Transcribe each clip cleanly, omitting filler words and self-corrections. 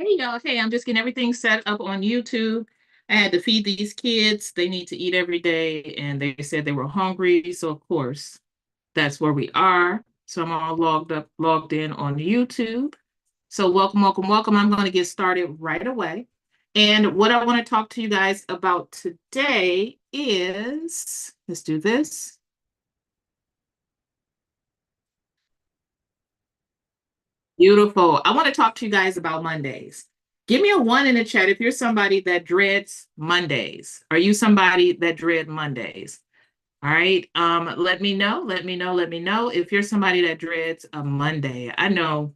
Hey y'all, hey, I'm just getting everything set up on YouTube. I had to feed these kids. They need to eat every day, and they said they were hungry. So, of course, that's where we are. So, I'm all logged in on YouTube. So, welcome, welcome, welcome. I'm going to get started right away. And what I want to talk to you guys about today is let's do this. Beautiful. I want to talk to you guys about Mondays. Give me a one in the chat if you're somebody that dreads Mondays. Are you somebody that dread Mondays? All right. Let me know. Let me know if you're somebody that dreads a Monday. I know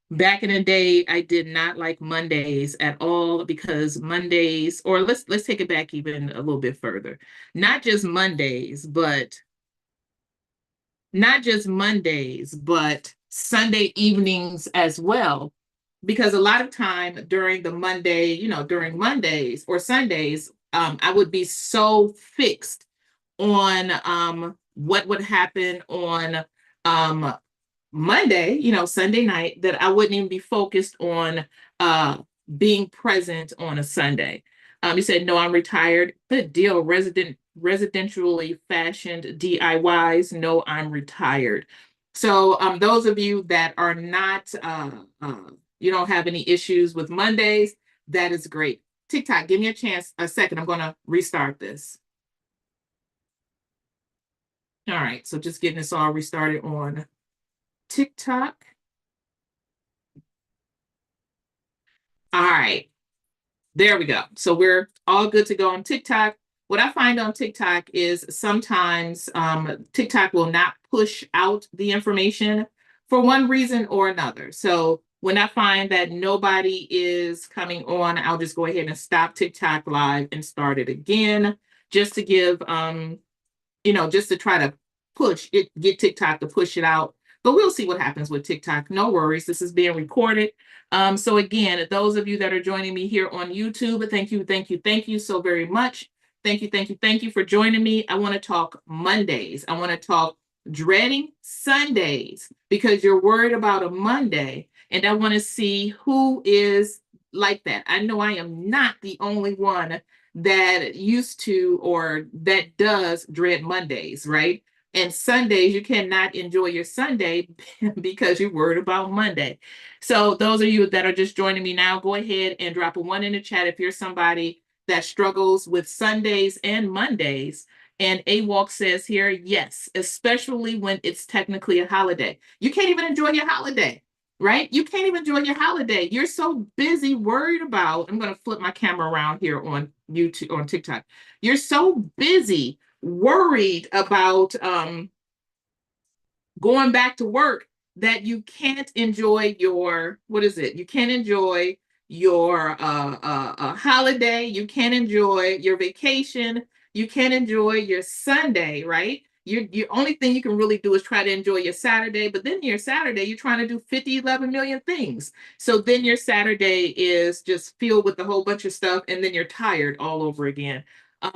back in the day, I did not like Mondays at all because Mondays, or let's take it back even a little bit further. Not just Mondays, but not just Mondays, but Sunday evenings as well. Because a lot of time during the Monday, during Mondays or Sundays, I would be so fixed on what would happen on um, Monday, Sunday night, that I wouldn't even be focused on being present on a Sunday. You said, no, I'm retired. Good deal. Residentially fashioned DIYs. No, I'm retired. So those of you that are not, you don't have any issues with Mondays, that is great. TikTok, give me a second. I'm going to restart this. All right. So just getting this all restarted on TikTok. All right. There we go. So we're all good to go on TikTok. What I find on TikTok is sometimes TikTok will not push out the information for one reason or another. So when I find that nobody is coming on, I'll just go ahead and stop TikTok live and start it again, just to give just to try to push it, get TikTok to push it out. But we'll see what happens with TikTok. No worries. This is being recorded. So again, those of you that are joining me here on YouTube, thank you so very much. Thank you for joining me. I want to talk Mondays. I want to talk dreading Sundays because you're worried about a Monday. And I want to see who is like that. I know I am not the only one that used to or that does dread Mondays, right? And Sundays, you cannot enjoy your Sunday because you're worried about Monday. So, those of you that are just joining me now, go ahead and drop a one in the chat if you're somebody that struggles with Sundays and Mondays. And AWalk says here, yes, especially when it's technically a holiday. You can't even enjoy your holiday, right? You can't even enjoy your holiday. You're so busy worried about, I'm going to flip my camera around here on YouTube, on TikTok. You're so busy worried about going back to work that you can't enjoy your, what is it? You can't enjoy your holiday. You can't enjoy your vacation. You can't enjoy your Sunday, right? Your only thing you can really do is try to enjoy your Saturday, but then your Saturday, you're trying to do 50, 11 million things. So then your Saturday is just filled with a whole bunch of stuff, and then you're tired all over again.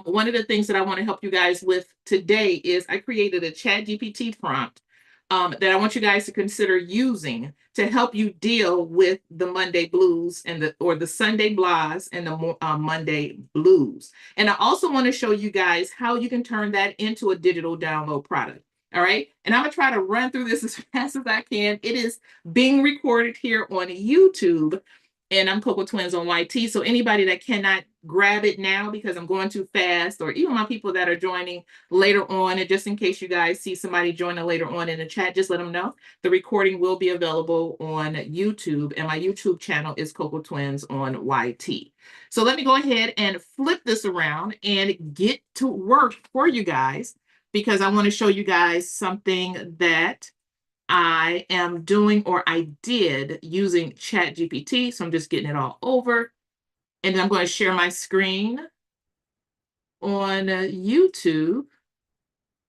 One of the things that I want to help you guys with today is I created a ChatGPT prompt that I want you guys to consider using to help you deal with the Monday blues and the Sunday blahs and the Monday blues. And I also want to show you guys how you can turn that into a digital download product. All right. And I'm going to try to run through this as fast as I can. It is being recorded here on YouTube, and I'm Coco Twins on YT. So anybody that cannot grab it now because I'm going too fast, or even my people that are joining later on, and just in case you guys see somebody joining later on in the chat, just let them know. The recording will be available on YouTube, and my YouTube channel is Coco Twins on YT. So let me go ahead and flip this around and get to work for you guys, because I want to show you guys something that I am doing, or I did, using ChatGPT. So I'm just getting it all over. And then I'm going to share my screen on YouTube.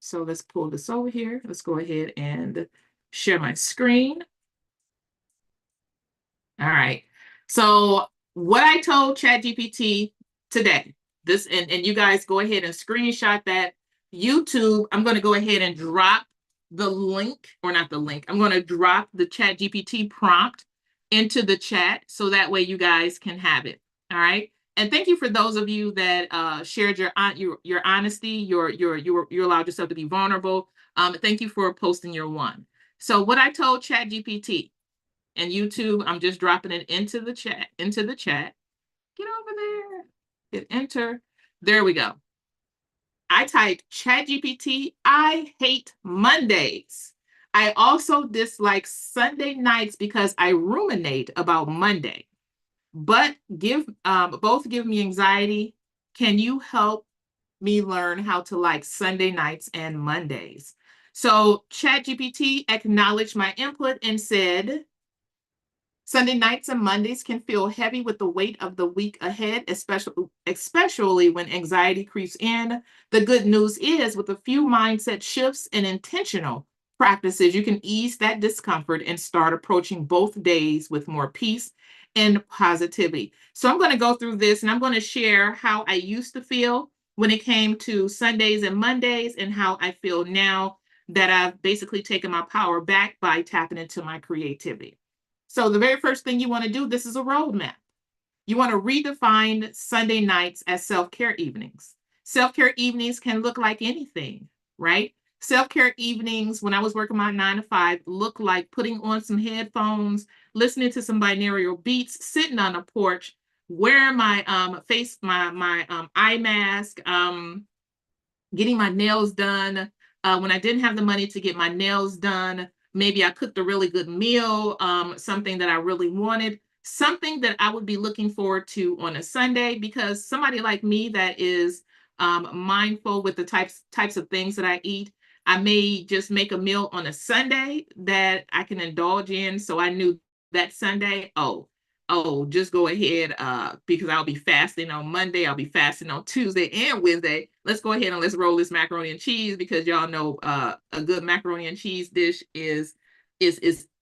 So let's pull this over here. Let's go ahead and share my screen. All right. So what I told ChatGPT today, this, and you guys go ahead and screenshot that. YouTube, I'm going to go ahead and drop the link, or not the link. I'm going to drop the ChatGPT prompt into the chat so that way you guys can have it. All right. And thank you for those of you that shared your honesty. You allowed yourself to be vulnerable. Thank you for posting your one. So what I told ChatGPT and YouTube, I'm just dropping it into the chat. Get over there. Hit enter. There we go. I typed ChatGPT, I hate Mondays. I also dislike Sunday nights because I ruminate about Monday. But both give me anxiety. Can you help me learn how to like Sunday nights and Mondays? So ChatGPT acknowledged my input and said, Sunday nights and Mondays can feel heavy with the weight of the week ahead, especially when anxiety creeps in. The good news is, with a few mindset shifts and intentional practices, you can ease that discomfort and start approaching both days with more peace and positivity. So I'm going to go through this and I'm going to share how I used to feel when it came to Sundays and Mondays and how I feel now that I've basically taken my power back by tapping into my creativity. So the very first thing you want to do, this is a roadmap. You want to redefine Sunday nights as self-care evenings. Self-care evenings can look like anything, right? Self-care evenings, when I was working my 9 to 5, look like putting on some headphones, listening to some binaural beats, sitting on a porch, wearing my eye mask, getting my nails done. When I didn't have the money to get my nails done, maybe I cooked a really good meal, something that I really wanted, something that I would be looking forward to on a Sunday, because somebody like me that is mindful with the types of things that I eat, I may just make a meal on a Sunday that I can indulge in. So I knew that Sunday, just go ahead, because I'll be fasting on Monday, I'll be fasting on Tuesday and Wednesday. Let's go ahead and let's roll this macaroni and cheese, because y'all know a good macaroni and cheese dish is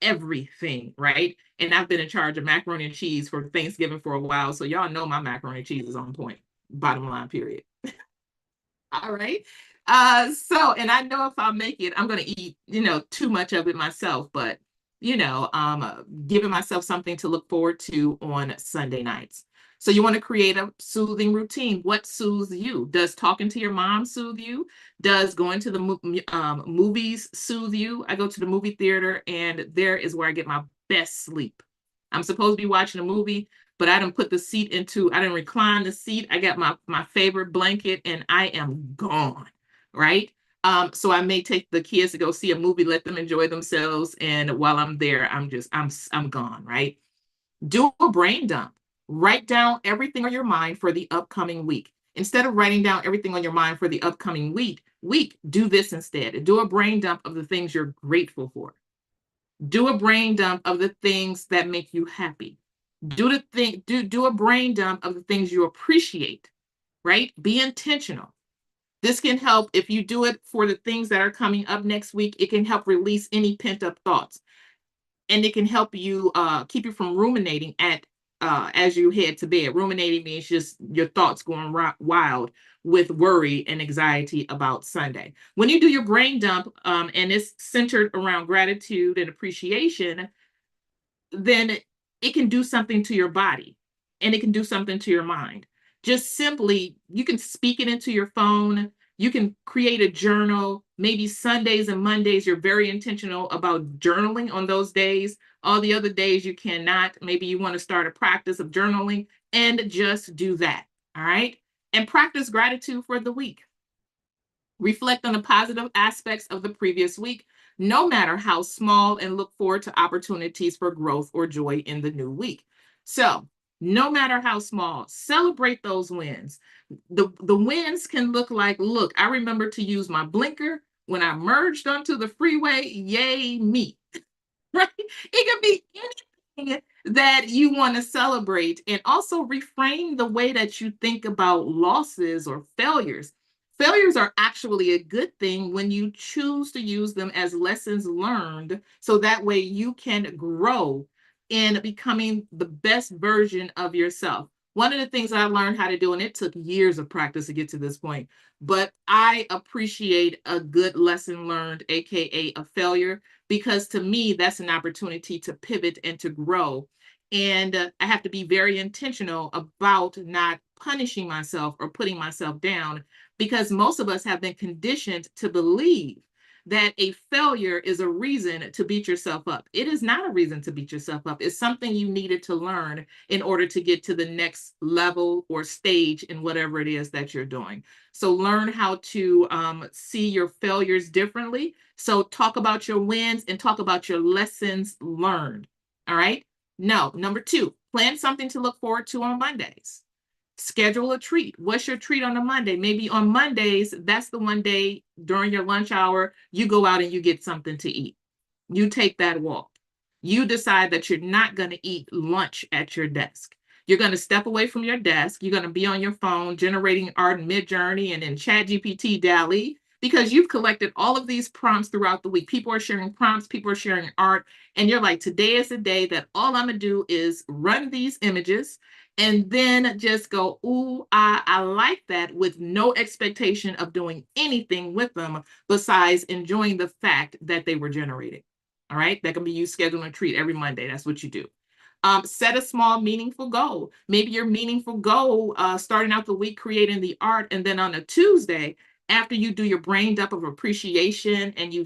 everything, right? And I've been in charge of macaroni and cheese for Thanksgiving for a while, so y'all know my macaroni and cheese is on point. Bottom line, period. All right. And I know if I make it, I'm going to eat, too much of it myself, but, giving myself something to look forward to on Sunday nights. So you want to create a soothing routine. What soothes you? Does talking to your mom soothe you? Does going to the movies soothe you? I go to the movie theater, and there is where I get my best sleep. I'm supposed to be watching a movie, but I didn't recline the seat. I got my favorite blanket and I am gone, right? So I may take the kids to go see a movie, let them enjoy themselves. And while I'm there, I'm gone, right? Do a brain dump. Write down everything on your mind for the upcoming week. Instead of writing down everything on your mind for the upcoming week, do this instead. Do a brain dump of the things you're grateful for. Do a brain dump of the things that make you happy. Do a brain dump of the things you appreciate, right? Be intentional. This can help. If you do it for the things that are coming up next week, it can help release any pent up thoughts. And it can help you keep you from ruminating as you head to bed. Ruminating means just your thoughts going wild with worry and anxiety about Sunday. When you do your brain dump, and it's centered around gratitude and appreciation, then it can do something to your body and it can do something to your mind. Just simply, you can speak it into your phone. You can create a journal. Maybe Sundays and Mondays, you're very intentional about journaling on those days. All the other days you cannot. Maybe you want to start a practice of journaling, and just do that. All right. And practice gratitude for the week. Reflect on the positive aspects of the previous week, no matter how small, and look forward to opportunities for growth or joy in the new week. So, no matter how small, celebrate those wins. The wins can look like, look, I remember to use my blinker when I merged onto the freeway. Yay, me. Right? It can be anything that you want to celebrate, and also reframe the way that you think about losses or failures. Failures are actually a good thing when you choose to use them as lessons learned, so that way you can grow in becoming the best version of yourself. One of the things I learned how to do, and it took years of practice to get to this point, but I appreciate a good lesson learned, AKA a failure, because to me, that's an opportunity to pivot and to grow. And I have to be very intentional about not punishing myself or putting myself down, because most of us have been conditioned to believe that a failure is a reason to beat yourself up. It is not a reason to beat yourself up. It's something you needed to learn in order to get to the next level or stage in whatever it is that you're doing. So learn how to see your failures differently. So talk about your wins and talk about your lessons learned. All right. No, number two, plan something to look forward to on Mondays. Schedule a treat. What's your treat on a Monday? Maybe on Mondays, that's the one day during your lunch hour, you go out and you get something to eat. You take that walk. You decide that you're not going to eat lunch at your desk. You're going to step away from your desk. You're going to be on your phone generating art in Midjourney and in ChatGPT DALL-E, because you've collected all of these prompts throughout the week. People are sharing prompts, people are sharing art, and you're like, today is the day that all I'm going to do is run these images and then just go, ooh, I like that, with no expectation of doing anything with them besides enjoying the fact that they were generated. All right. That can be you scheduling a treat every Monday. That's what you do. Set a small, meaningful goal. Maybe your meaningful goal, starting out the week creating the art, and then on a Tuesday, after you do your brain dump of appreciation and you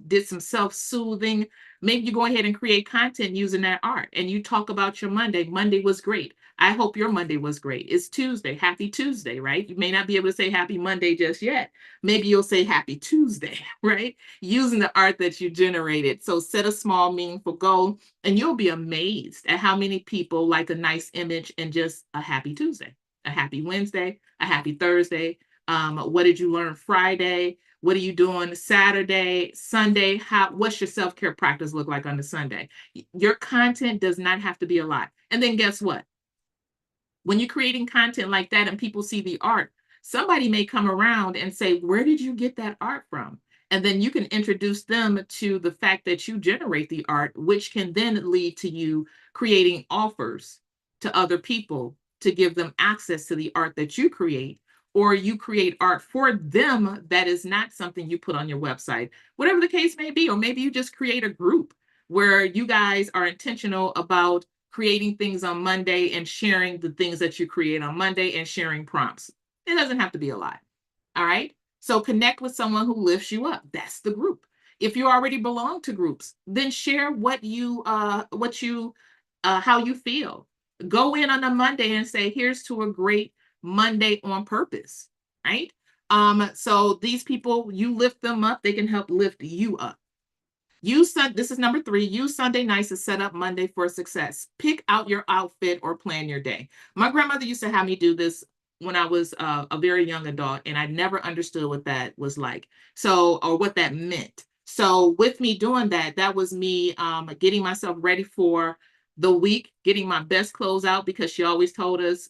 did some self-soothing, maybe you go ahead and create content using that art, and you talk about your Monday. Monday was great. I hope your Monday was great. It's Tuesday. Happy Tuesday, right? You may not be able to say happy Monday just yet. Maybe you'll say happy Tuesday, right? Using the art that you generated. So set a small, meaningful goal, and you'll be amazed at how many people like a nice image and just a happy Tuesday, a happy Wednesday, a happy Thursday. What did you learn Friday? What are you doing Saturday, Sunday? What's your self-care practice look like on the Sunday? Your content does not have to be a lot. And then guess what? When you're creating content like that and people see the art, somebody may come around and say, where did you get that art from? And then you can introduce them to the fact that you generate the art, which can then lead to you creating offers to other people to give them access to the art that you create, or you create art for them that is not something you put on your website, whatever the case may be. Or maybe you just create a group where you guys are intentional about creating things on Monday and sharing the things that you create on Monday and sharing prompts. It doesn't have to be a lot. All right. So connect with someone who lifts you up. That's the group. If you already belong to groups, then share how you feel. Go in on a Monday and say, here's to a great Monday on purpose. Right. So these people, you lift them up, they can help lift you up. This is number 3. Use Sunday nights to set up Monday for success. Pick out your outfit or plan your day. My grandmother used to have me do this when I was a very young adult, and I never understood what that was like. So, or what that meant. So with me doing that, that was me getting myself ready for the week, getting my best clothes out, because she always told us,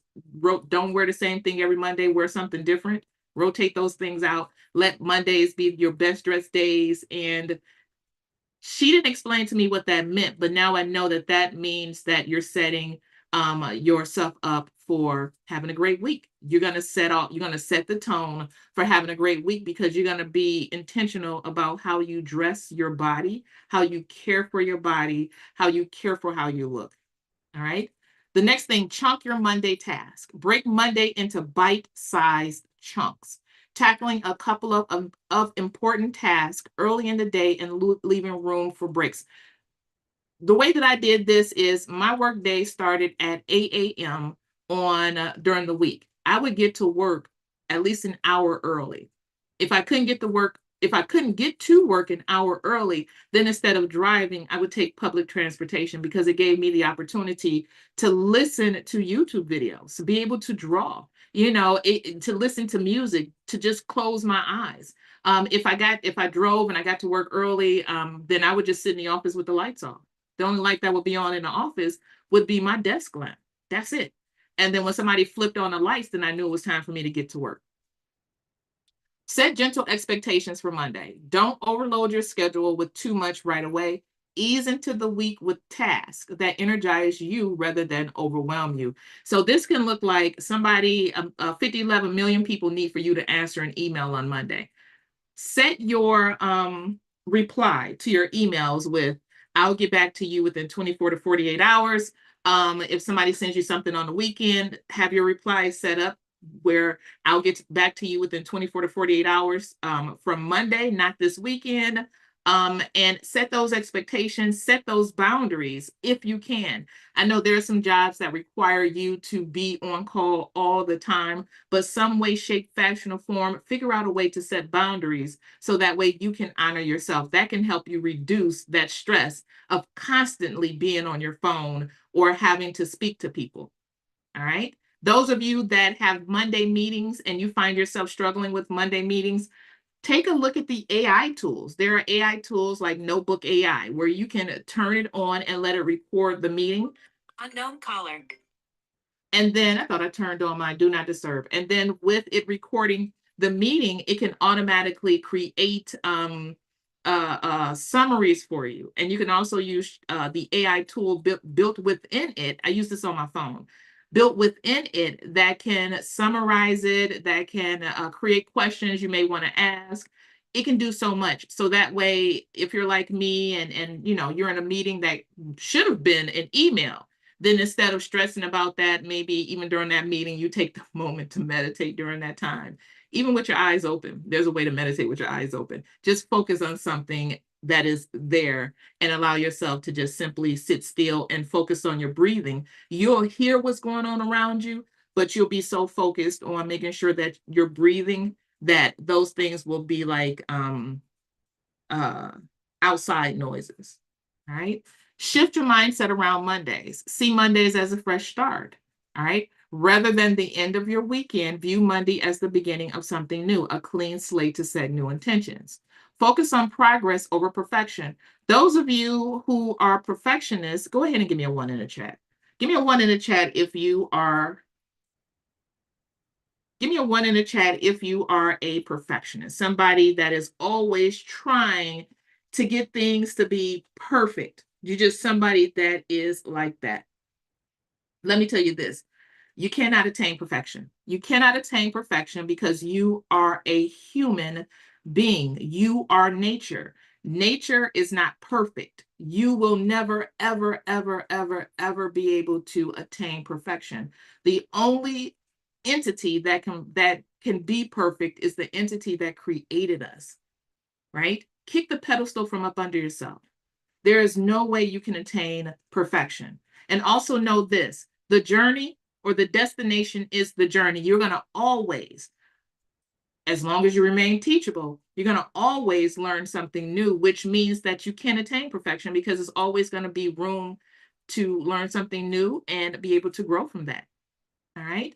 don't wear the same thing every Monday, wear something different. Rotate those things out. Let Mondays be your best dressed days. And she didn't explain to me what that meant, but now I know that that means that you're setting yourself up for having a great week. You're going to set the tone for having a great week, because you're going to be intentional about how you dress your body, how you care for your body, how you care for how you look. All right. The next thing, chunk your Monday task. Break Monday into bite-sized chunks, tackling a couple of important tasks early in the day and leaving room for breaks. The way that I did this is my work day started at 8 a.m. on during the week. I would get to work at least an hour early. If I couldn't get to work an hour early, then instead of driving, I would take public transportation, because it gave me the opportunity to listen to YouTube videos, to be able to draw, to listen to music, to just close my eyes. If I drove and I got to work early, then I would just sit in the office with the lights on. The only light that would be on in the office would be my desk lamp. That's it. And then when somebody flipped on the lights, then I knew it was time for me to get to work. Set gentle expectations for Monday. Don't overload your schedule with too much right away. Ease into the week with tasks that energize you rather than overwhelm you. So this can look like 11 million people need for you to answer an email on Monday. Set your reply to your emails with, I'll get back to you within 24 to 48 hours. If somebody sends you something on the weekend, have your replies set up where I'll get back to you within 24 to 48 hours from Monday, not this weekend. And set those expectations, set those boundaries if you can. I know there are some jobs that require you to be on call all the time, but some way, shape, fashion, or form, figure out a way to set boundaries so that way you can honor yourself. That can help you reduce that stress of constantly being on your phone or having to speak to people. All right. Those of you that have Monday meetings and you find yourself struggling with Monday meetings, take a look at the AI tools. There are AI tools like Notebook AI where you can turn it on and let it record the meeting. Unknown caller. And then I thought I turned on my do not disturb. And then with it recording the meeting, it can automatically create summaries for you. And you can also use the AI tool built within it. I use this on my phone. Built within it that can summarize it, that can create questions you may want to ask. It can do so much. So that way, if you're like me and you're in a meeting that should have been an email, then instead of stressing about that, maybe even during that meeting, you take the moment to meditate during that time. Even with your eyes open, there's a way to meditate with your eyes open. Just focus on something that is there and allow yourself to just simply sit still and focus on your breathing. You'll hear what's going on around you, but you'll be so focused on making sure that you're breathing that those things will be like uh, outside noises. All right. Shift your mindset around Mondays. See Mondays as a fresh start. All right. Rather than the end of your weekend, view Monday as the beginning of something new, a clean slate to set new intentions. Focus on progress over perfection. Those of you who are perfectionists, go ahead and give me a one in the chat. Give me a one in the chat if you are. Give me a one in the chat if you are a perfectionist, somebody that is always trying to get things to be perfect. You're just somebody that is like that. Let me tell you this. You cannot attain perfection. You cannot attain perfection because you are a human being. You are nature. Nature is not perfect. You will never, ever, ever, ever, ever be able to attain perfection. The only entity that can be perfect is the entity that created us, right? Kick the pedestal from up under yourself. There is no way you can attain perfection. And also know this, the journey or the destination is the journey. You're going to always, as long as you remain teachable, you're going to always learn something new, which means that you can attain perfection because there's always going to be room to learn something new and be able to grow from that. All right.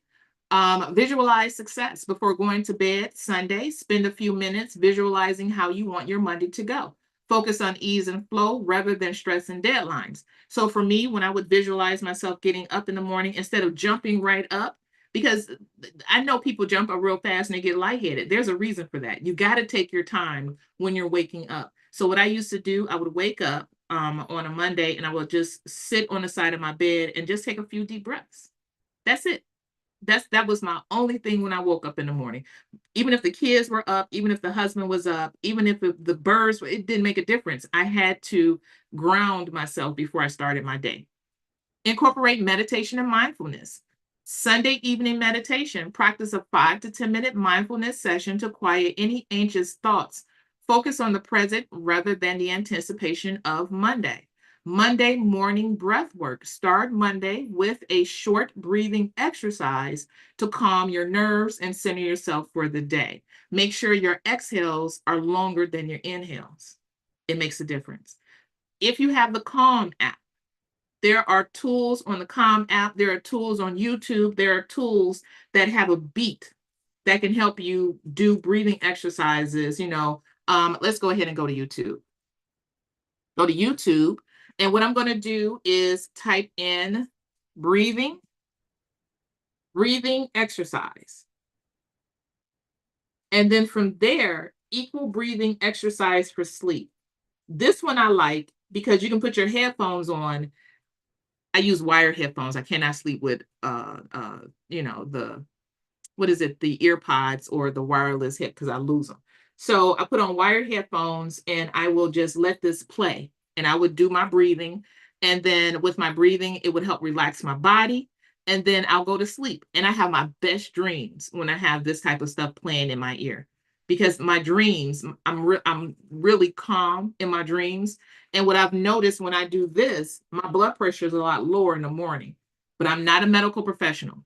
Visualize success before going to bed Sunday. Spend a few minutes visualizing how you want your Monday to go. Focus on ease and flow rather than stress and deadlines. So for me, when I would visualize myself getting up in the morning instead of jumping right up, because I know people jump up real fast and they get lightheaded. There's a reason for that. You got to take your time when you're waking up. So what I used to do, I would wake up on a Monday and I would just sit on the side of my bed and just take a few deep breaths. That's it. That was my only thing when I woke up in the morning. Even if the kids were up, even if the husband was up, even if the birds, it didn't make a difference. I had to ground myself before I started my day. Incorporate meditation and mindfulness. Sunday evening meditation, practice a 5 to 10 minute mindfulness session to quiet any anxious thoughts. Focus on the present rather than the anticipation of Monday. Monday morning breath work. Start Monday with a short breathing exercise to calm your nerves and center yourself for the day. Make sure your exhales are longer than your inhales. It makes a difference. If you have the Calm app, there are tools on the Calm app. There are tools on YouTube. There are tools that have a beat that can help you do breathing exercises. Let's go ahead and go to YouTube. Go to YouTube. And what I'm going to do is type in breathing exercise. And then from there, equal breathing exercise for sleep. This one I like because you can put your headphones on. I use wired headphones. I cannot sleep with the what is it, the ear pods or the wireless head because I lose them. So I put on wired headphones and I will just let this play and I would do my breathing. And then with my breathing, it would help relax my body. And then I'll go to sleep. And I have my best dreams when I have this type of stuff playing in my ear. Because my dreams, I'm really calm in my dreams. And what I've noticed when I do this, my blood pressure is a lot lower in the morning. But I'm not a medical professional.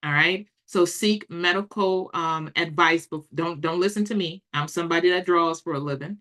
All right. So seek medical advice. But don't listen to me. I'm somebody that draws for a living.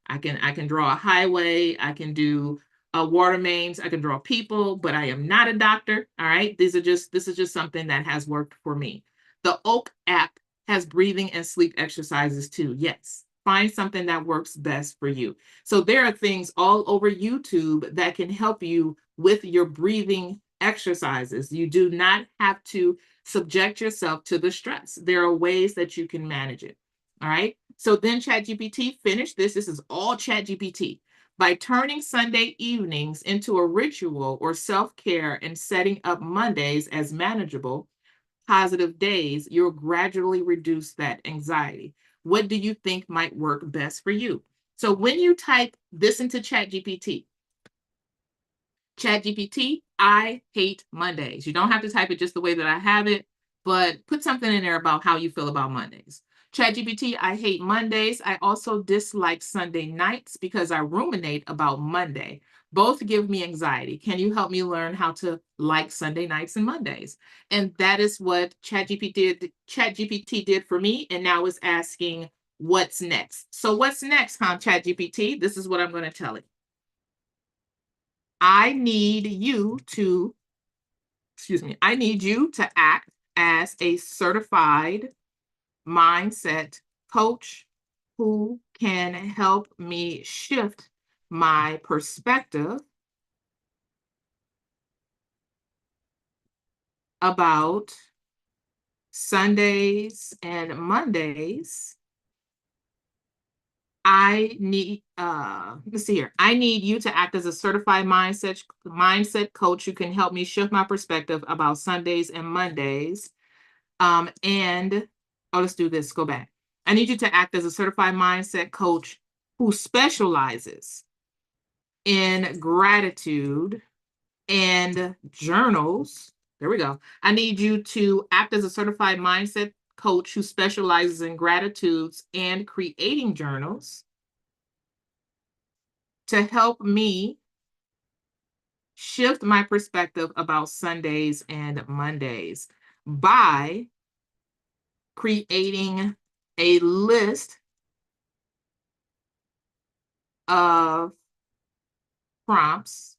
I can draw a highway. I can do water mains. I can draw people, but I am not a doctor. All right. This is just something that has worked for me. The Oak app has breathing and sleep exercises too. Yes. Find something that works best for you. So there are things all over YouTube that can help you with your breathing exercises. You do not have to subject yourself to the stress. There are ways that you can manage it. All right. So then ChatGPT finished this. This is all ChatGPT. By turning Sunday evenings into a ritual or self-care and setting up Mondays as manageable, positive days, you'll gradually reduce that anxiety. What do you think might work best for you? So when you type this into ChatGPT, I hate Mondays. You don't have to type it just the way that I have it, but put something in there about how you feel about Mondays. ChatGPT, I hate Mondays. I also dislike Sunday nights because I ruminate about Monday. Both give me anxiety. Can you help me learn how to like Sunday nights and Mondays? And that is what ChatGPT did for me. And now it's asking, what's next? So what's next, ChatGPT? This is what I'm going to tell it. I need you to act as a certified mindset coach who can help me shift my perspective about Sundays and Mondays. Let's see here. I need you to act as a certified mindset coach who can help me shift my perspective about Sundays and Mondays. Let's do this. Go back. I need you to act as a certified mindset coach who specializes in gratitude and journals. There we go. I need you to act as a certified mindset coach who specializes in gratitudes and creating journals to help me shift my perspective about Sundays and Mondays by creating a list of prompts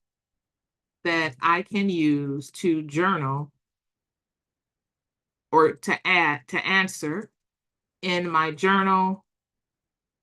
that I can use to journal or to answer in my journal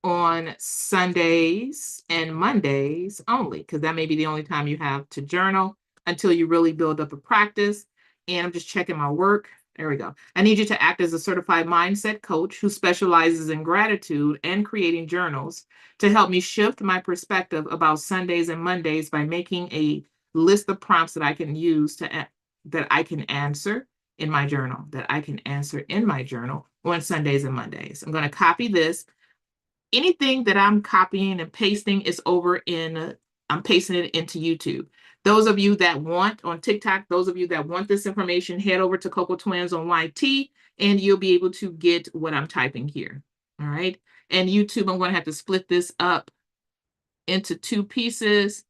on Sundays and Mondays only, because that may be the only time you have to journal until you really build up a practice. And I'm just checking my work. There we go. I need you to act as a certified mindset coach who specializes in gratitude and creating journals to help me shift my perspective about Sundays and Mondays by making a list of prompts that I can use that I can answer in my journal, on Sundays and Mondays. I'm going to copy this. Anything that I'm copying and pasting is I'm pasting it into YouTube. Those of you that want on TikTok, those of you that want this information, head over to Coco Twins on YT and you'll be able to get what I'm typing here. All right. And YouTube, I'm going to have to split this up into 2 pieces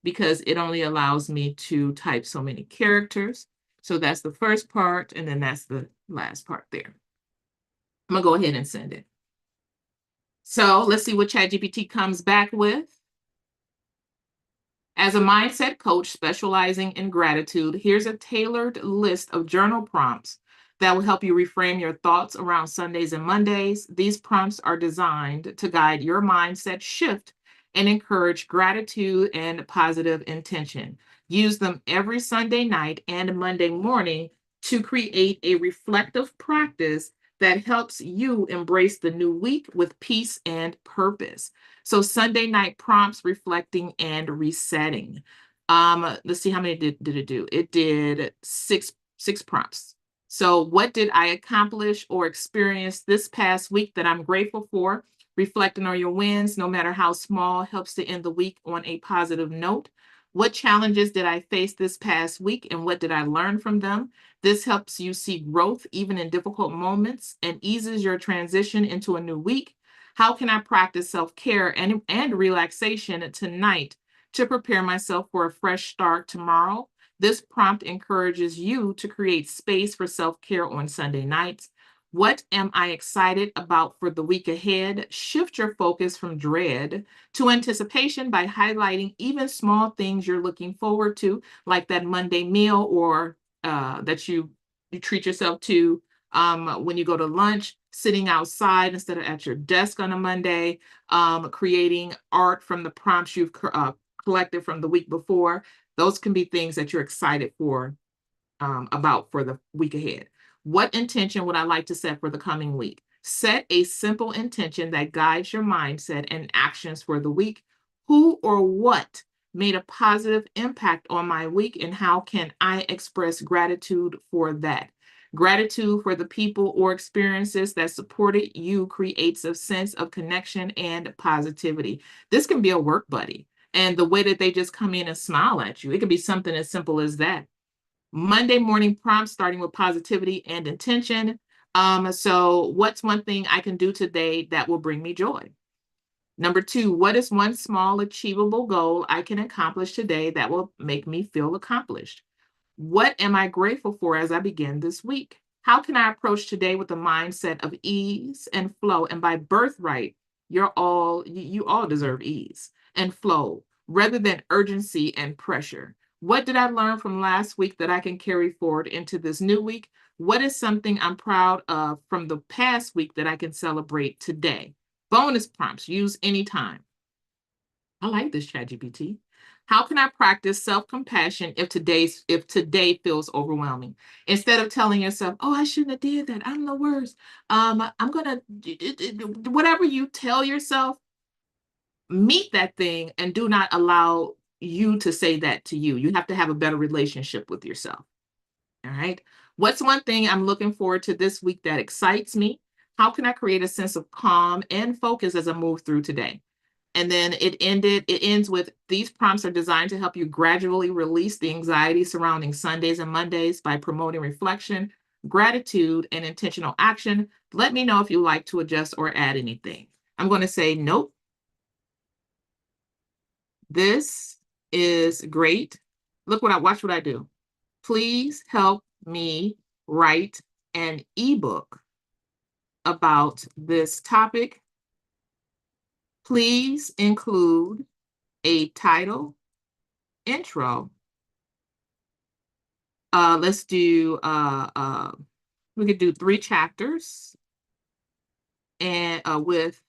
because it only allows me to type so many characters. So that's the first part, and then that's the last part there. I'm going to go ahead and send it. So let's see what ChatGPT comes back with. As a mindset coach specializing in gratitude, here's a tailored list of journal prompts that will help you reframe your thoughts around Sundays and Mondays. These prompts are designed to guide your mindset shift and encourage gratitude and positive intention. Use them every Sunday night and Monday morning to create a reflective practice that helps you embrace the new week with peace and purpose. So Sunday night prompts, reflecting and resetting. Let's see how many did it do. It did six prompts. So what did I accomplish or experience this past week that I'm grateful for? Reflecting on your wins, no matter how small, helps to end the week on a positive note. What challenges did I face this past week and what did I learn from them? This helps you see growth even in difficult moments and eases your transition into a new week. How can I practice self-care and relaxation tonight to prepare myself for a fresh start tomorrow? This prompt encourages you to create space for self-care on Sunday nights. What am I excited about for the week ahead? Shift your focus from dread to anticipation by highlighting even small things you're looking forward to, like that Monday meal or that you treat yourself to when you go to lunch, sitting outside instead of at your desk on a Monday, creating art from the prompts you've collected from the week before. Those can be things that you're excited for about for the week ahead. What intention would I like to set for the coming week? Set a simple intention that guides your mindset and actions for the week. Who or what made a positive impact on my week, and how can I express gratitude for that? Gratitude for the people or experiences that supported you creates a sense of connection and positivity. This can be a work buddy, and the way that they just come in and smile at you. It could be something as simple as that. Monday morning prompts starting with positivity and intention. So what's one thing I can do today that will bring me joy? Number two, what is one small achievable goal I can accomplish today that will make me feel accomplished? What am I grateful for as I begin this week? How can I approach today with a mindset of ease and flow? And by birthright, you all deserve ease and flow rather than urgency and pressure. What did I learn from last week that I can carry forward into this new week? What is something I'm proud of from the past week that I can celebrate today? Bonus prompts, use anytime. I like this ChatGPT. How can I practice self-compassion if today feels overwhelming? Instead of telling yourself, "Oh, I shouldn't have did that. I'm the worst." I'm gonna whatever you tell yourself, meet that thing and do not allow you to say that to you. You have to have a better relationship with yourself. All right. What's one thing I'm looking forward to this week that excites me? How can I create a sense of calm and focus as I move through today? And then it ends with these prompts are designed to help you gradually release the anxiety surrounding Sundays and Mondays by promoting reflection, gratitude, and intentional action. Let me know if you like to adjust or add anything. I'm going to say, nope, this is great. Watch what I do. Please help me write an ebook about this topic. Please include a title, intro. Let's do we could do 3 chapters and with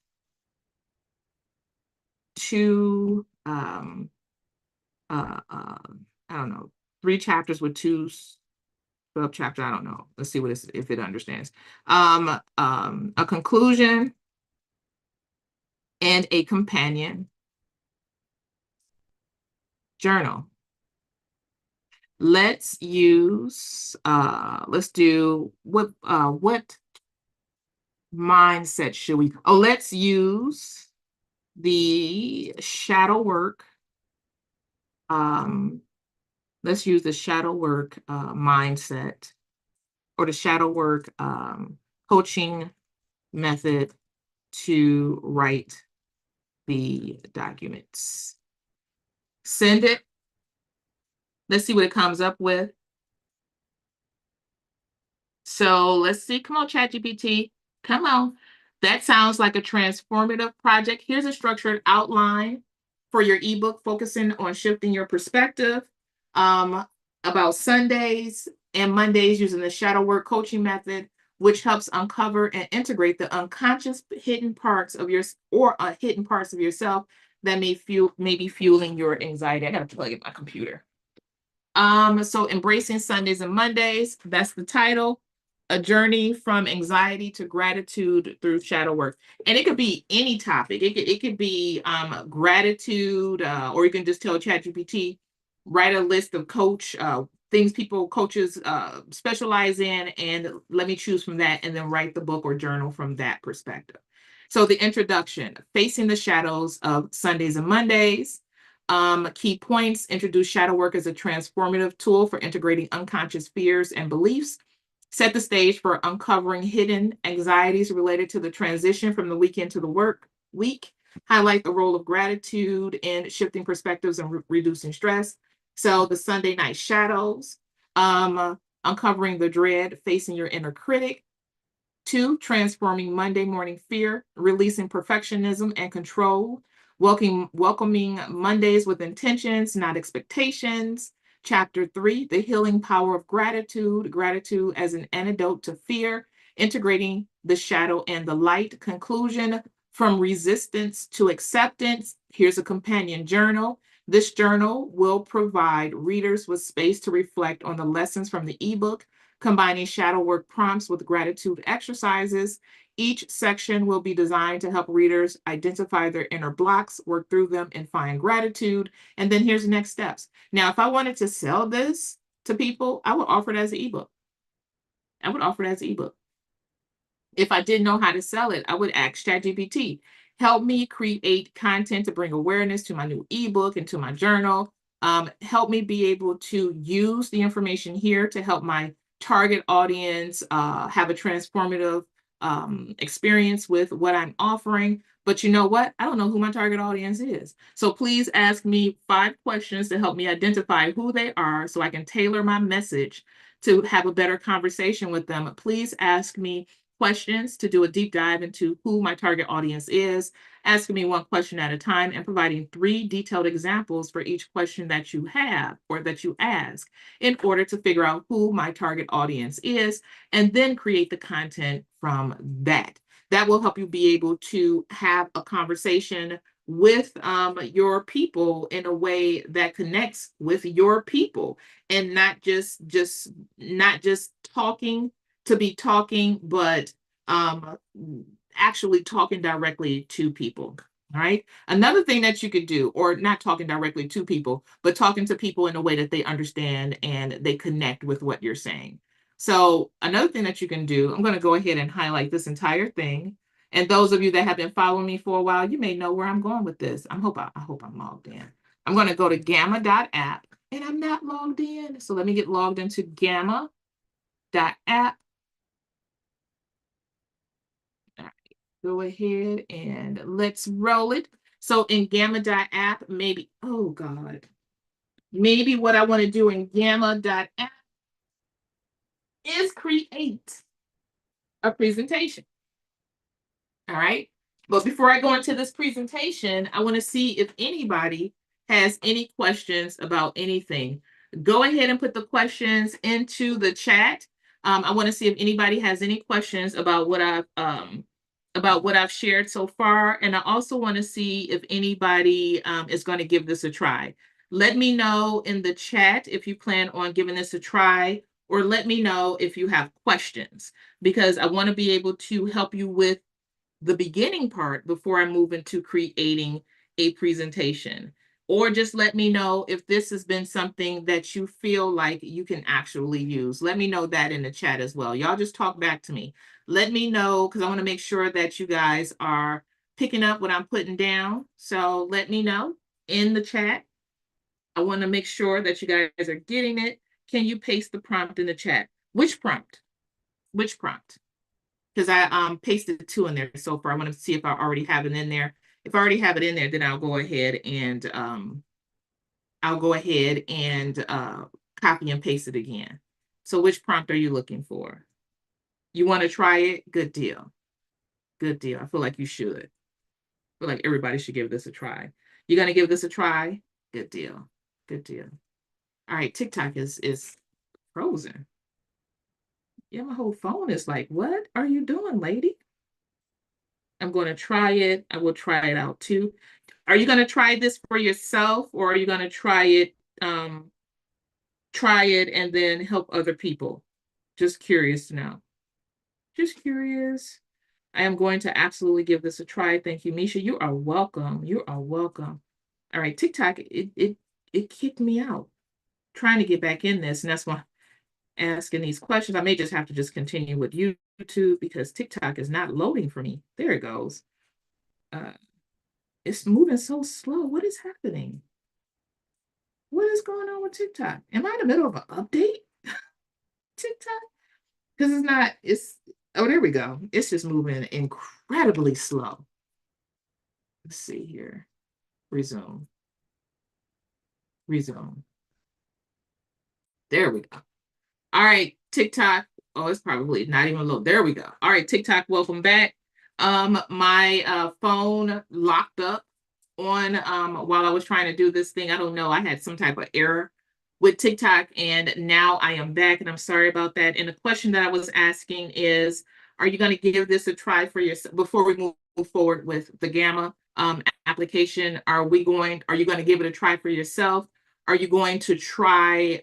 2 I don't know, 3 chapters with 2 sub chapters. I don't know. Let's see if it understands. A conclusion and a companion journal. Let's do what mindset should we? Oh, let's use the shadow work. Let's use the shadow work mindset or the shadow work coaching method to write the documents. Send it. Let's see what it comes up with. So let's see. Come on, ChatGPT. Come on. That sounds like a transformative project. Here's a structured outline for your ebook focusing on shifting your perspective about Sundays and Mondays using the shadow work coaching method, which helps uncover and integrate the unconscious hidden parts of hidden parts of yourself that may be fueling your anxiety. I gotta plug in my computer. So embracing Sundays and Mondays, that's the title. A journey from anxiety to gratitude through shadow work. And it could be any topic. It could be gratitude, or you can just tell ChatGPT, write a list of things coaches specialize in, and let me choose from that, and then write the book or journal from that perspective. So the introduction, facing the shadows of Sundays and Mondays. Key points: introduce shadow work as a transformative tool for integrating unconscious fears and beliefs. Set the stage for uncovering hidden anxieties related to the transition from the weekend to the work week. Highlight the role of gratitude in shifting perspectives and reducing stress. So the Sunday night shadows, uncovering the dread, facing your inner critic. 2, transforming Monday morning fear, releasing perfectionism and control, welcoming Mondays with intentions, not expectations. Chapter 3, the healing power of gratitude, gratitude as an antidote to fear, integrating the shadow and the light. Conclusion, from resistance to acceptance. Here's a companion journal. This journal will provide readers with space to reflect on the lessons from the ebook, combining shadow work prompts with gratitude exercises. Each section will be designed to help readers identify their inner blocks, work through them, and find gratitude. And then here's the next steps. Now, if I wanted to sell this to people, I would offer it as an ebook. I would offer it as an ebook. If I didn't know how to sell it, I would ask ChatGPT, help me create content to bring awareness to my new ebook and to my journal. Help me be able to use the information here to help my target audience have a transformative experience with what I'm offering. But you know what? I don't know who my target audience is. So please ask me 5 questions to help me identify who they are so I can tailor my message to have a better conversation with them. Please ask me questions to do a deep dive into who my target audience is, asking me 1 question at a time, and providing 3 detailed examples for each question that you have or that you ask in order to figure out who my target audience is, and then create the content from that. That will help you be able to have a conversation with your people in a way that connects with your people, and not just talking to be talking, but actually talking directly to people. All right. Another thing that you could do, or not talking directly to people, but talking to people in a way that they understand and they connect with what you're saying. So another thing that you can do, I'm going to go ahead and highlight this entire thing. And those of you that have been following me for a while, you may know where I'm going with this. I hope I'm logged in. I'm going to go to gamma.app, and I'm not logged in. So let me get logged into gamma.app. Go ahead and let's roll it. So in gamma.app, maybe, oh God, maybe what I want to do in gamma.app is create a presentation. All right. But before I go into this presentation, I want to see if anybody has any questions about anything. Go ahead and put the questions into the chat. I want to see if anybody has any questions about what I've shared so far, and I also want to see if anybody is going to give this a try. Let me know in the chat if you plan on giving this a try, or let me know if you have questions, because I want to be able to help you with the beginning part before I move into creating a presentation. Or just let me know if this has been something that you feel like you can actually use. Let me know that in the chat as well. Y'all just talk back to me. Let me know, because I want to make sure that you guys are picking up what I'm putting down. So let me know in the chat. I want to make sure that you guys are getting it. Can you paste the prompt in the chat? Which prompt? Which prompt? Because I pasted 2 in there so far. I want to see if I already have it in there. If I already have it in there, then I'll go ahead and copy and paste it again. So which prompt are you looking for? You want to try it? Good deal. Good deal. I feel like you should. I feel like everybody should give this a try. You're going to give this a try? Good deal. Good deal. All right. TikTok is frozen. Yeah, my whole phone is like, what are you doing, lady? I'm going to try it. I will try it out too. Are you going to try this for yourself, or are you going to try it and then help other people? Just curious to know. Just curious. I am going to absolutely give this a try. Thank you, Misha. You are welcome. You are welcome. All right, TikTok, it kicked me out. Trying to get back in this, and that's why I'm asking these questions. I may just have to just continue with YouTube because TikTok is not loading for me. There it goes. It's moving so slow. What is happening? What is going on with TikTok? Am I in the middle of an update? TikTok? Because it's not, oh, there we go. It's just moving incredibly slow. Let's see here. Resume. Resume. There we go. All right, TikTok. Oh, it's probably not even low. There we go. All right, TikTok, welcome back. My phone locked up on while I was trying to do this thing. I don't know. I had some type of error with TikTok, and now I am back, and I'm sorry about that. And the question that I was asking is, are you going to give this a try for yourself before we move forward with the Gamma application? Are you going to give it a try for yourself? Are you going to try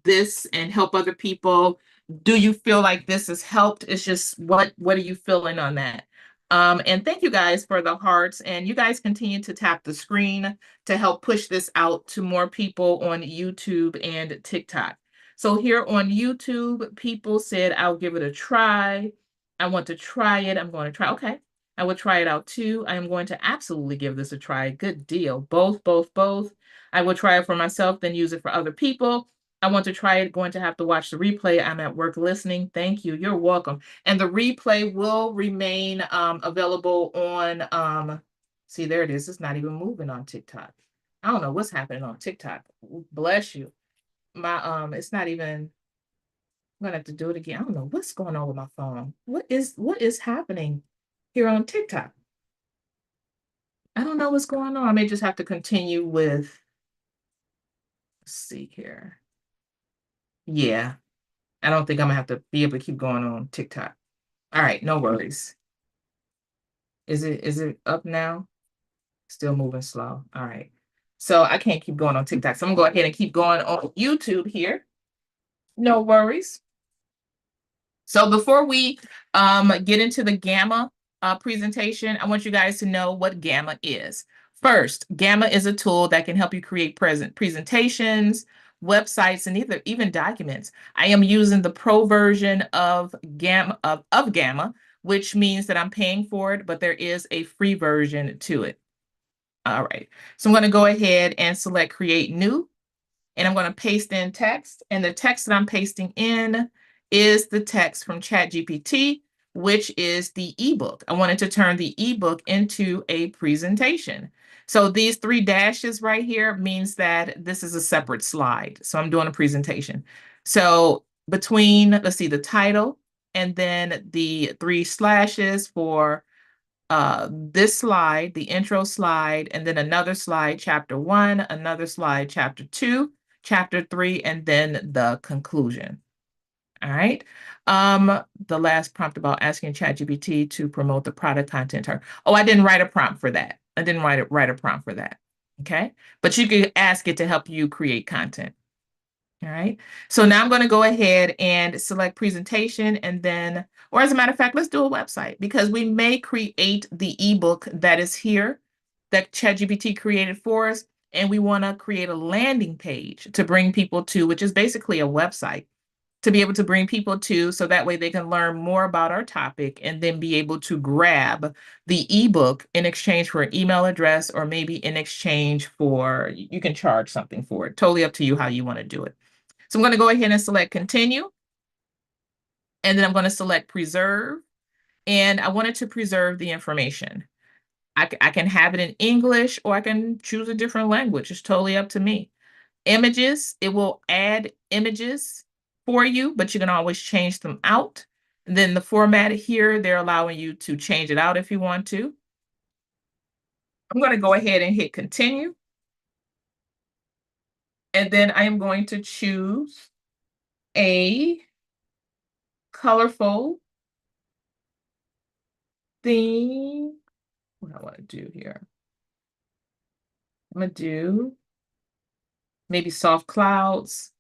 this and help other people? Do you feel like this has helped? It's just what are you feeling on that? And thank you guys for the hearts. And you guys continue to tap the screen to help push this out to more people on YouTube and TikTok. So here on YouTube, people said, I'll give it a try. I want to try it. I'm going to try. Okay. I will try it out too. I am going to absolutely give this a try. Good deal. Both, both, both. I will try it for myself, then use it for other people. I want to try it. Going to have to watch the replay. I'm at work listening. Thank you. You're welcome. And the replay will remain available on, see, there it is. It's not even moving on TikTok. I don't know what's happening on TikTok. Bless you. It's not even, I'm gonna have to do it again. I don't know what's going on with my phone. What is happening here on TikTok? I don't know what's going on. I may just have to continue with, let's see here. Yeah, I don't think I'm gonna have to be able to keep going on TikTok. All right, no worries. Is it up now? Still moving slow. All right. So I can't keep going on TikTok. So I'm gonna go ahead and keep going on YouTube here. No worries. So before we get into the Gamma presentation, I want you guys to know what Gamma is. First, Gamma is a tool that can help you create presentations, websites, and even documents. I am using the pro version of Gamma, which means that I'm paying for it, but there is a free version to it. All right, so I'm going to go ahead and select Create New, and I'm going to paste in text. And the text that I'm pasting in is the text from ChatGPT, which is the ebook. I wanted to turn the ebook into a presentation. So these 3 dashes right here means that this is a separate slide. So I'm doing a presentation. So between, let's see, the title and then the 3 slashes for this slide, the intro slide, and then another slide, chapter 1, another slide, chapter 2, chapter 3, and then the conclusion. All right. The last prompt about asking ChatGPT to promote the product content. Oh, I didn't write a prompt for that. I didn't write a prompt for that. Okay. But you could ask it to help you create content. All right. So now I'm going to go ahead and select presentation and then, or as a matter of fact, let's do a website because we may create the ebook that is here that ChatGPT created for us. And we want to create a landing page to bring people to, which is basically a website to be able to bring people to, so that way they can learn more about our topic and then be able to grab the ebook in exchange for an email address, or maybe in exchange for, you can charge something for it. Totally up to you how you want to do it. So I'm going to go ahead and select continue. And then I'm going to select preserve. And I wanted to preserve the information. I can have it in English or I can choose a different language. It's totally up to me. Images, it will add images for you, but you can always change them out. And then the format here, they're allowing you to change it out if you want to. I'm going to go ahead and hit continue. And then I am going to choose a colorful theme. What I want to do here. I'm going to do maybe soft clouds,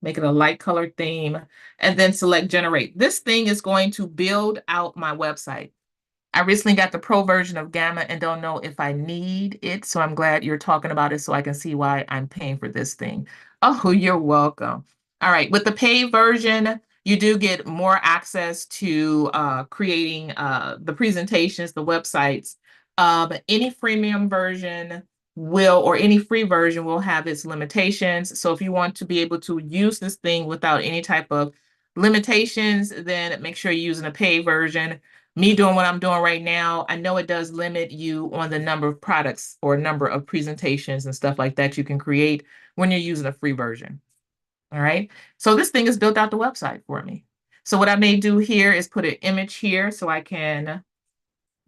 make it a light colored theme, and then select generate. This thing is going to build out my website. I recently got the pro version of Gamma and don't know if I need it. So I'm glad you're talking about it so I can see why I'm paying for this thing. Oh, you're welcome. All right. With the paid version, you do get more access to creating the presentations, the websites. Any freemium version, or any free version will have its limitations. So if you want to be able to use this thing without any type of limitations, then make sure you're using a paid version. Me doing what I'm doing right now, I know it does limit you on the number of products or number of presentations and stuff like that you can create when you're using a free version. All right. So this thing is built out the website for me. So what I may do here is put an image here so I can,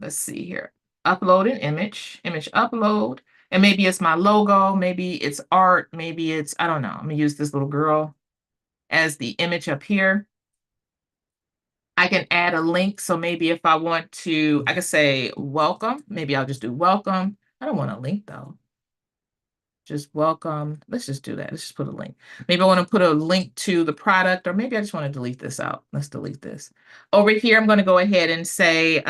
let's see here, upload an image upload. And maybe it's my logo, maybe it's art, maybe it's, I don't know. I'm gonna use this little girl as the image up here. I can add a link. So maybe if I want to, I could say welcome. Maybe I'll just do welcome. I don't want a link though. Just welcome. Let's just do that. Let's just put a link. Maybe I want to put a link to the product, or maybe I just want to delete this out. Let's delete this. Over here, I'm going to go ahead and say,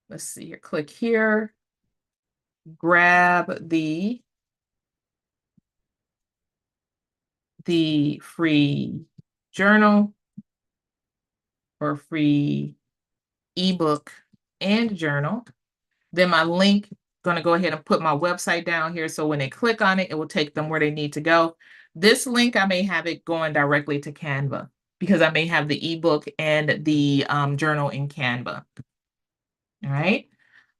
let's see here, click here, grab the free journal or free ebook and journal. Then my link, going to go ahead and put my website down here. So when they click on it, it will take them where they need to go. This link, I may have it going directly to Canva because I may have the ebook and the journal in Canva. All right.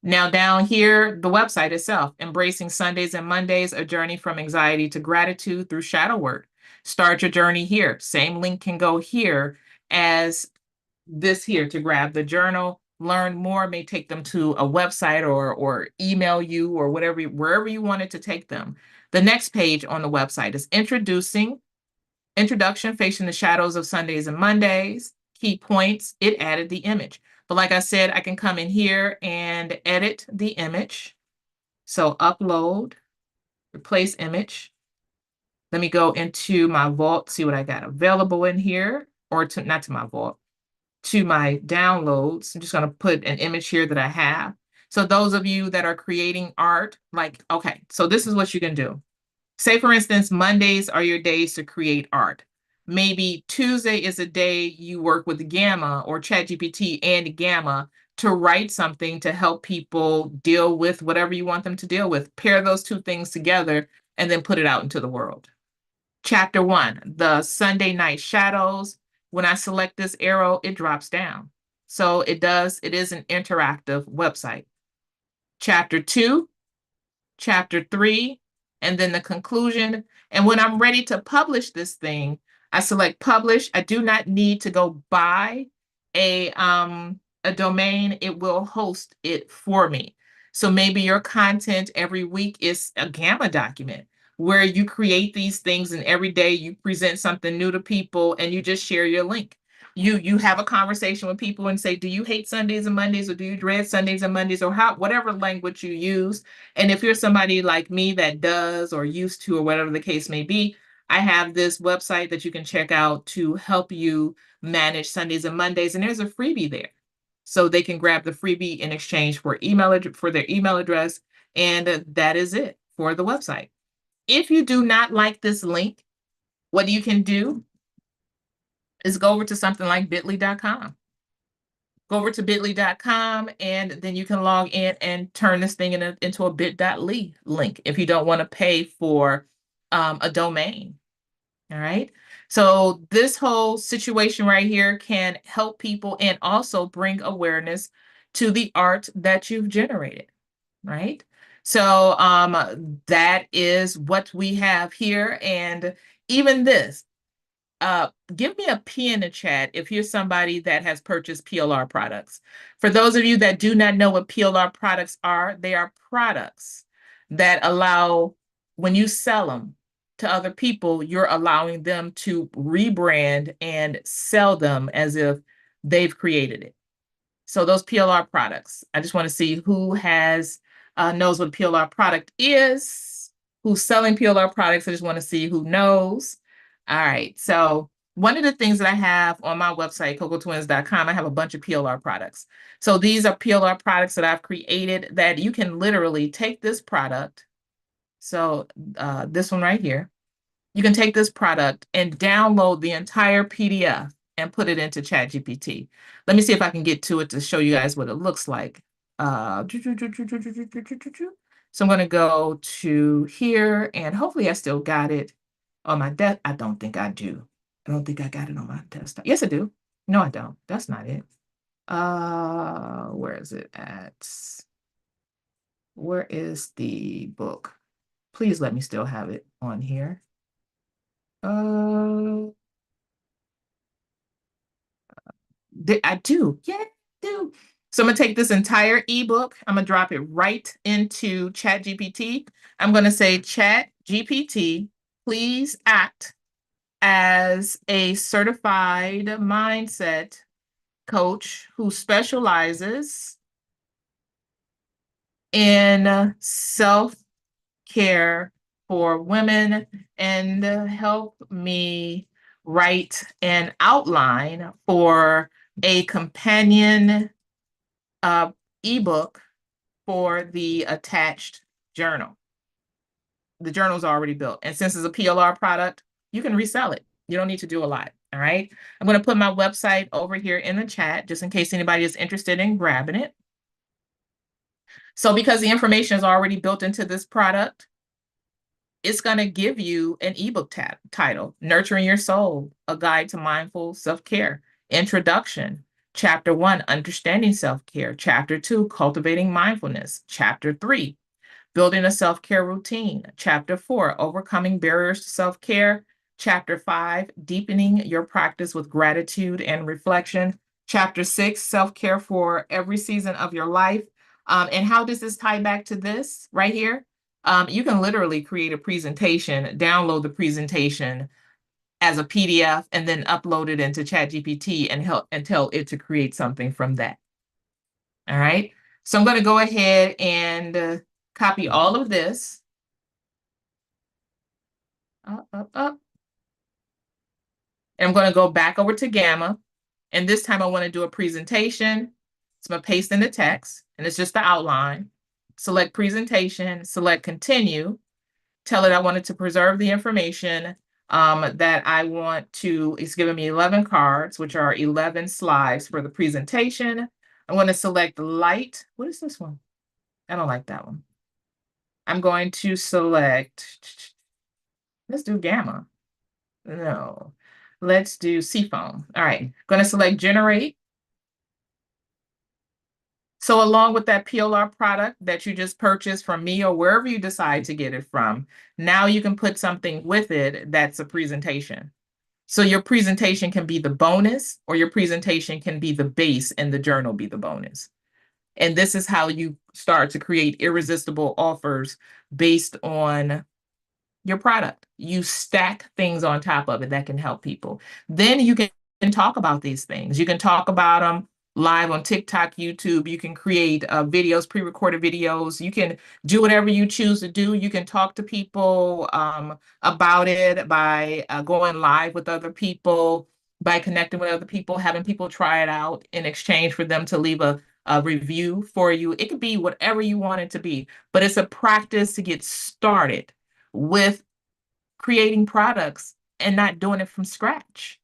Now down here, the website itself, Embracing Sundays and Mondays, a journey from anxiety to gratitude through shadow work. Start your journey here. Same link can go here as this here to grab the journal. Learn more may take them to a website or email you or whatever, wherever you want it to take them. The next page on the website is introduction, facing the shadows of Sundays and Mondays, key points. It added the image. But like I said, I can come in here and edit the image. So upload, replace image. Let me go into my vault, see what I got available in here, or not to my vault, to my downloads. I'm just going to put an image here that I have. So those of you that are creating art, like, okay, so this is what you can do. Say, for instance, Mondays are your days to create art. Maybe Tuesday is a day you work with Gamma or ChatGPT and Gamma to write something to help people deal with whatever you want them to deal with. Pair those two things together and then put it out into the world. Chapter 1, the Sunday night shadows. When I select this arrow, it drops down. So it is an interactive website. Chapter 2, chapter 3, and then the conclusion. And when I'm ready to publish this thing, I select publish. I do not need to go buy a domain. It will host it for me. So maybe your content every week is a Gamma document where you create these things and every day you present something new to people and you just share your link. You have a conversation with people and say, do you hate Sundays and Mondays, or do you dread Sundays and Mondays, or whatever language you use. And if you're somebody like me that does or used to, or whatever the case may be, I have this website that you can check out to help you manage Sundays and Mondays. And there's a freebie there. So they can grab the freebie in exchange for their email address. And that is it for the website. If you do not like this link, what you can do is go over to something like bit.ly.com. Go over to bit.ly.com and then you can log in and turn this thing into a bit.ly link if you don't want to pay for a domain. All right. So this whole situation right here can help people and also bring awareness to the art that you've generated. Right. So that is what we have here. And even this, give me a P in the chat if you're somebody that has purchased PLR products. For those of you that do not know what PLR products are, they are products that allow, when you sell them to other people, you're allowing them to rebrand and sell them as if they've created it. So those PLR products, I just want to see who knows what a PLR product is, who's selling PLR products. I just want to see who knows. All right. So one of the things that I have on my website, cocotwins.com, I have a bunch of PLR products. So these are PLR products that I've created that you can literally take this product. So this one right here, you can take this product and download the entire PDF and put it into ChatGPT. Let me see if I can get to it to show you guys what it looks like. So I'm going to go to here, and hopefully I still got it on my desk. I don't think I do. I don't think I got it on my desktop. Yes, I do. No, I don't. That's not it. Where is it at? Where is the book? Please let me still have it on here. Uh, I do. Yeah, I do. So I'm gonna take this entire ebook. I'm gonna drop it right into ChatGPT. I'm gonna say, ChatGPT, please act as a certified mindset coach who specializes in self-care for women, and help me write an outline for a companion ebook for the attached journal. The journal is already built. And since it's a PLR product, you can resell it. You don't need to do a lot. All right. I'm going to put my website over here in the chat just in case anybody is interested in grabbing it. So because the information is already built into this product, it's going to give you an ebook title: Nurturing Your Soul, A Guide to Mindful Self-Care. Introduction. Chapter 1, Understanding Self-Care. Chapter 2, Cultivating Mindfulness. Chapter 3, Building a Self-Care Routine. Chapter 4, Overcoming Barriers to Self-Care. Chapter 5, Deepening Your Practice with Gratitude and Reflection. Chapter 6, Self-Care for Every Season of Your Life. And how does this tie back to this right here? You can literally create a presentation, download the presentation as a PDF, and then upload it into ChatGPT and tell it to create something from that. All right. So I'm going to go ahead and copy all of this. And I'm going to go back over to Gamma. And this time I want to do a presentation. So I'm going to paste in the text, and it's just the outline. Select presentation, select continue. Tell it I wanted to preserve the information that I want to. It's giving me 11 cards, which are 11 slides for the presentation. I want to select light. What is this one? I don't like that one. I'm going to select, let's do gamma. No, let's do seafoam. All right, going to select generate. So along with that PLR product that you just purchased from me or wherever you decide to get it from, now you can put something with it that's a presentation. So your presentation can be the bonus, or your presentation can be the base and the journal be the bonus. And this is how you start to create irresistible offers based on your product. You stack things on top of it that can help people. Then you can talk about these things. You can talk about them live on TikTok, YouTube. You can create videos, pre-recorded videos. You can do whatever you choose to do. You can talk to people about it by going live with other people, by connecting with other people, having people try it out in exchange for them to leave a review for you. It could be whatever you want it to be, but it's a practice to get started with creating products and not doing it from scratch.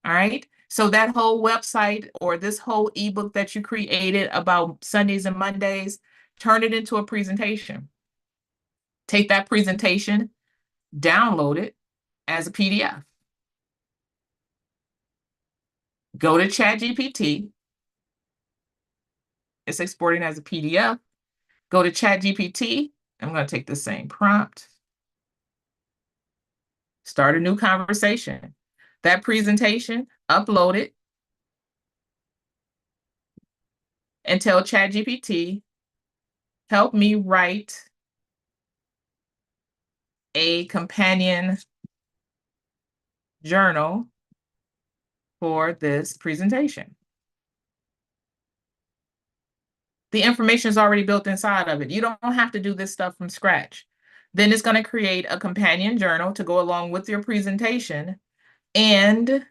All right. So that whole website or this whole ebook that you created about Sundays and Mondays, turn it into a presentation. Take that presentation, download it as a PDF. Go to ChatGPT. It's exporting as a PDF. Go to ChatGPT. I'm going to take the same prompt. Start a new conversation. That presentation, upload it, and tell ChatGPT, help me write a companion journal for this presentation. The information is already built inside of it. You don't have to do this stuff from scratch. Then it's going to create a companion journal to go along with your presentation. And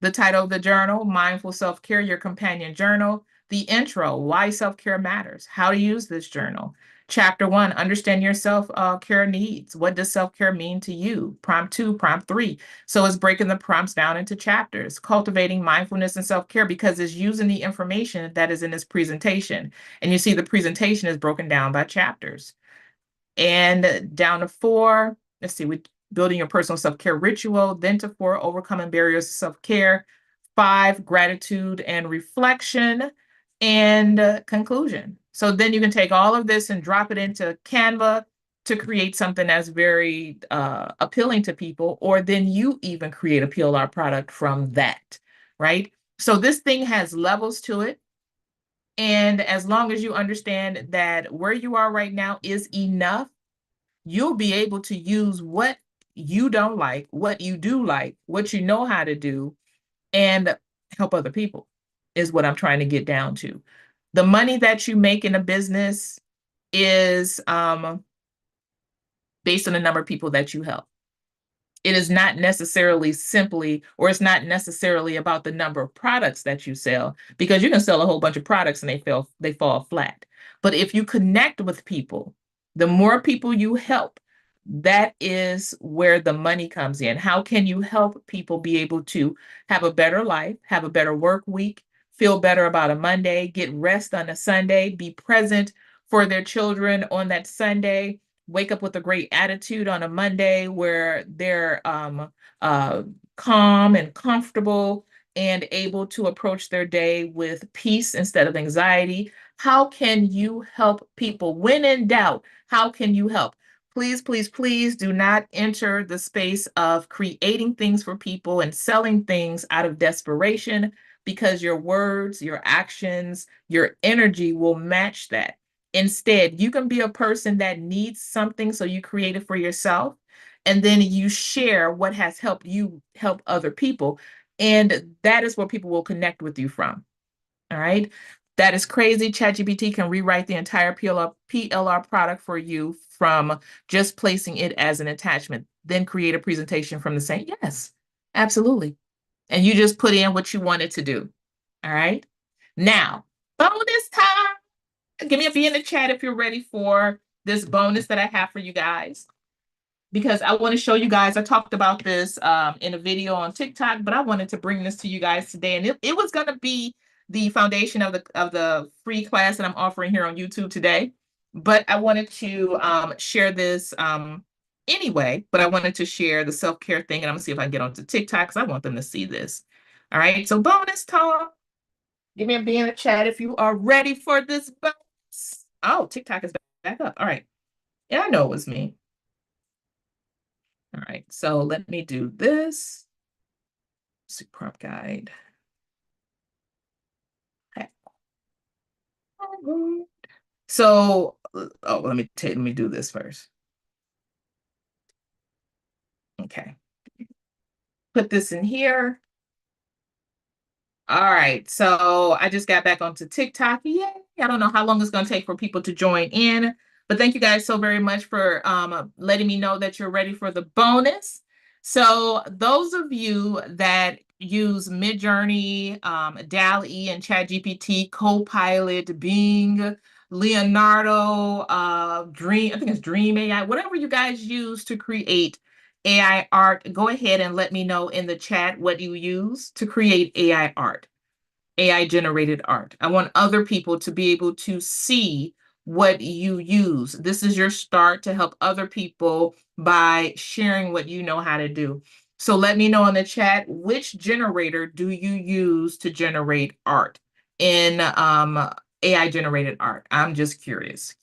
the title of the journal, Mindful Self-Care, Your Companion Journal. The intro, why self-care matters, how to use this journal. Chapter 1, understand your self-care needs. What does self-care mean to you? Prompt 2, prompt 3. So it's breaking the prompts down into chapters, cultivating mindfulness and self-care because it's using the information that is in this presentation. And you see the presentation is broken down by chapters. And down to 4, let's see, we building your personal self-care ritual. Then to 4, overcoming barriers to self-care. 5, gratitude and reflection. And conclusion. So then you can take all of this and drop it into Canva to create something that's very appealing to people, or then you even create a PLR product from that, right? So this thing has levels to it. And as long as you understand that where you are right now is enough, you'll be able to use what you don't like, what you do like, what you know how to do, and help other people is what I'm trying to get down to. The money that you make in a business is based on the number of people that you help. It is not necessarily simply, or it's not necessarily about the number of products that you sell, because you can sell a whole bunch of products and they fall flat. But if you connect with people, the more people you help, that is where the money comes in. How can you help people be able to have a better life, have a better work week, feel better about a Monday, get rest on a Sunday, be present for their children on that Sunday, wake up with a great attitude on a Monday where they're calm and comfortable and able to approach their day with peace instead of anxiety? How can you help people? When in doubt, how can you help? Please, please, please do not enter the space of creating things for people and selling things out of desperation, because your words, your actions, your energy will match that. Instead, you can be a person that needs something, so you create it for yourself, and then you share what has helped you help other people. And that is where people will connect with you from. All right. That is crazy. ChatGPT can rewrite the entire PLR product for you from just placing it as an attachment, then create a presentation from the same. Yes, absolutely. And you just put in what you wanted to do. All right. Now, bonus time. Give me a V in the chat if you're ready for this bonus that I have for you guys, because I want to show you guys. I talked about this in a video on TikTok, but I wanted to bring this to you guys today. And it was going to be the foundation of the free class that I'm offering here on YouTube today. But I wanted to share this anyway, but I wanted to share the self-care thing. And I'm going to see if I can get onto TikTok because I want them to see this. All right. So bonus time. Give me a B in the chat if you are ready for this bonus. Oh, TikTok is back up. All right. Yeah, I know it was me. All right, so let me do this. See, prompt guide. Okay. So, let me do this first. Okay. Put this in here. All right, so I just got back onto TikTok. Yay! I don't know how long it's going to take for people to join in, but thank you guys so very much for letting me know that you're ready for the bonus. So those of you that use Midjourney, DALL-E, and ChatGPT, Copilot, Bing, Leonardo, Dream, I think it's Dream AI, whatever you guys use to create AI art, go ahead and let me know in the chat what you use to create AI art, AI generated art. I want other people to be able to see what you use. This is your start to help other people by sharing what you know how to do. So let me know in the chat, which generator do you use to generate art in AI generated art? I'm just curious.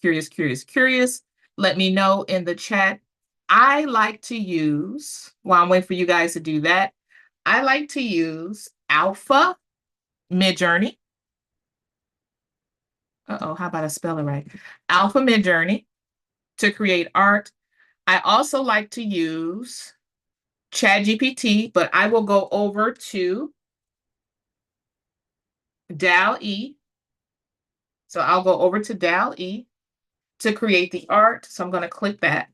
Let me know in the chat. I like to use, while I'm waiting for you guys to do that, I like to use Alpha Midjourney. Uh-oh, how about I spell it right? Alpha Midjourney to create art. I also like to use ChatGPT, but I will go over to DALL-E. So I'll go over to DALL-E to create the art. So I'm going to click that.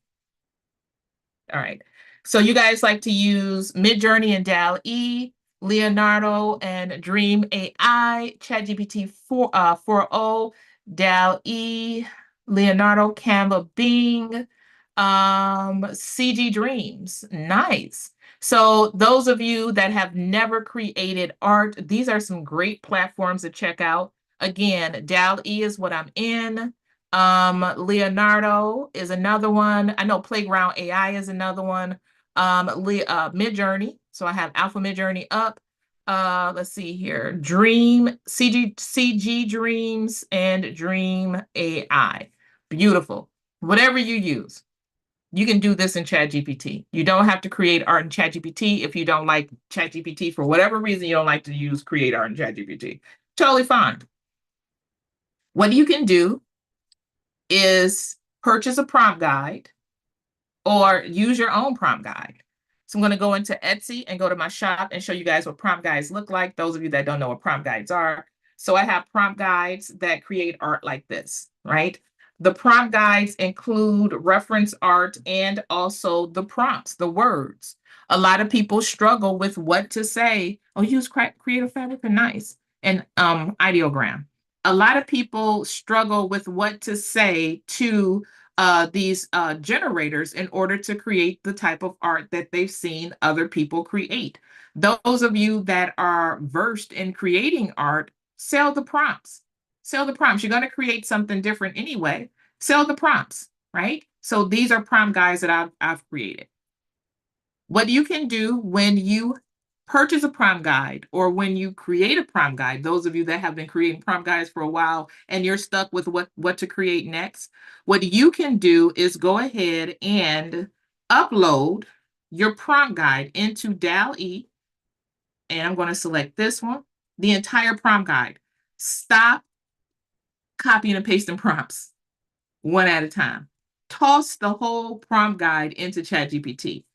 All right. So you guys like to use Midjourney and DALL-E, Leonardo and Dream AI, ChatGPT 4.0, DALL-E, Leonardo, Canva, Bing, CG Dreams. Nice. So those of you that have never created art, these are some great platforms to check out. Again, DAL-E is what I'm in. Leonardo is another one. I know Playground AI is another one. Midjourney. So I have Alpha Midjourney up. Let's see here. CG Dreams and Dream AI. Beautiful. Whatever you use, you can do this in ChatGPT. You don't have to create art in ChatGPT if you don't like ChatGPT for whatever reason you don't like to use create art in ChatGPT. Totally fine. What you can do is purchase a prompt guide or use your own prompt guide. So I'm going to go into Etsy and go to my shop and show you guys what prompt guides look like. Those of you that don't know what prompt guides are. So I have prompt guides that create art like this, right? The prompt guides include reference art and also the prompts, the words. A lot of people struggle with what to say. Oh, use creative fabric are nice. And ideogram. A lot of people struggle with what to say to these generators in order to create the type of art that they've seen other people create. Those of you that are versed in creating art, sell the prompts. Sell the prompts. You're going to create something different anyway. Sell the prompts, right? So these are prompt guides that I've created. What you can do when you purchase a prompt guide or when you create a prompt guide, those of you that have been creating prompt guides for a while and you're stuck with what to create next, what you can do is go ahead and upload your prompt guide into DALL-E, and I'm going to select this one, the entire prompt guide. Stop copying and pasting prompts one at a time. Toss the whole prompt guide into ChatGPT.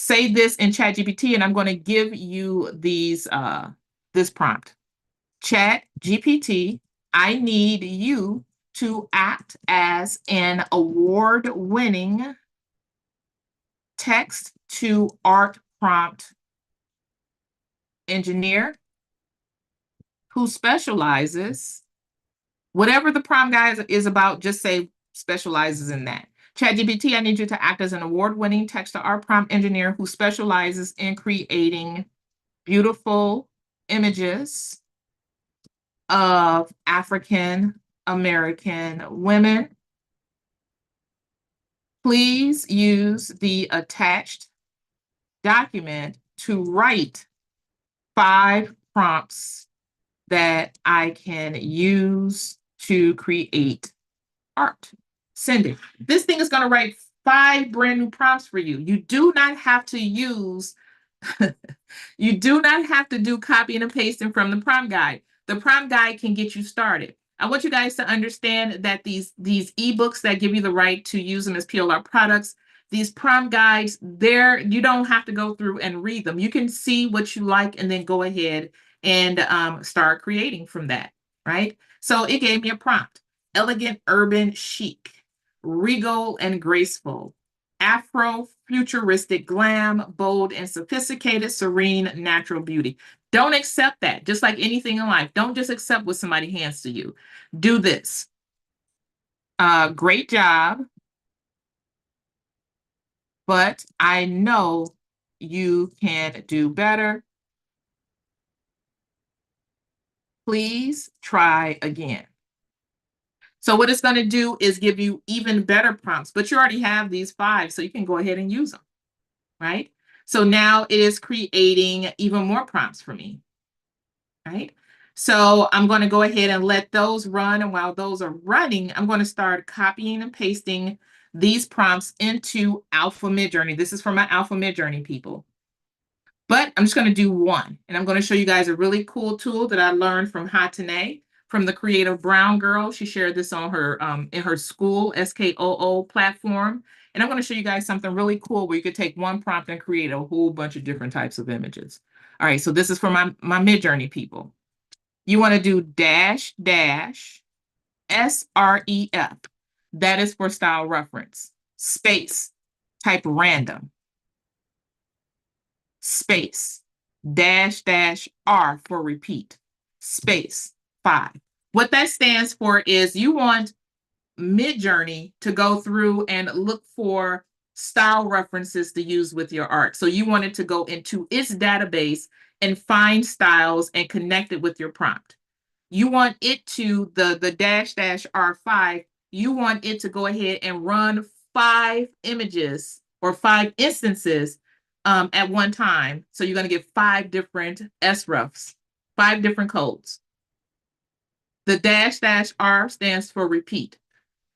Say this in ChatGPT, and I'm going to give you this prompt. ChatGPT, I need you to act as an award-winning text to art prompt engineer who specializes, whatever the prompt guide is about, just say specializes in that. ChatGPT, I need you to act as an award-winning text to art prompt engineer who specializes in creating beautiful images of African American women. Please use the attached document to write 5 prompts that I can use to create art. Send it. This thing is going to write 5 brand new prompts for you. You do not have to use you do not have to do copying and pasting from the prompt guide. The prompt guide can get you started. I want you guys to understand that these ebooks that give you the right to use them as PLR products, these prompt guides, you don't have to go through and read them. You can see what you like and then go ahead and start creating from that, right? So it gave me a prompt: elegant, urban, chic, regal and graceful, Afro-futuristic glam, bold and sophisticated, serene, natural beauty. Don't accept that. Just like anything in life, don't just accept what somebody hands to you. Do this. Great job, but I know you can do better. Please try again. So what it's going to do is give you even better prompts, but you already have these 5, so you can go ahead and use them, right? So now it is creating even more prompts for me, right? So I'm going to go ahead and let those run. And while those are running, I'm going to start copying and pasting these prompts into Alpha Midjourney. This is for my Alpha Midjourney people. But I'm just going to do one. And I'm going to show you guys a really cool tool that I learned from Hatane, from the Creative Brown Girl. She shared this on her in her school SKOO platform. And I'm going to show you guys something really cool where you could take one prompt and create a whole bunch of different types of images. All right, so this is for my Midjourney people. You want to do -- SREF. That is for style reference. Space, type random. Space, -- for repeat. Space, 5. What that stands for is you want Midjourney to go through and look for style references to use with your art. So you wanted to go into its database and find styles and connect it with your prompt. You want it to, the dash dash R5, you want it to go ahead and run 5 images or 5 instances at one time. So you're going to get 5 different SREFs, 5 different codes. The dash dash R stands for repeat.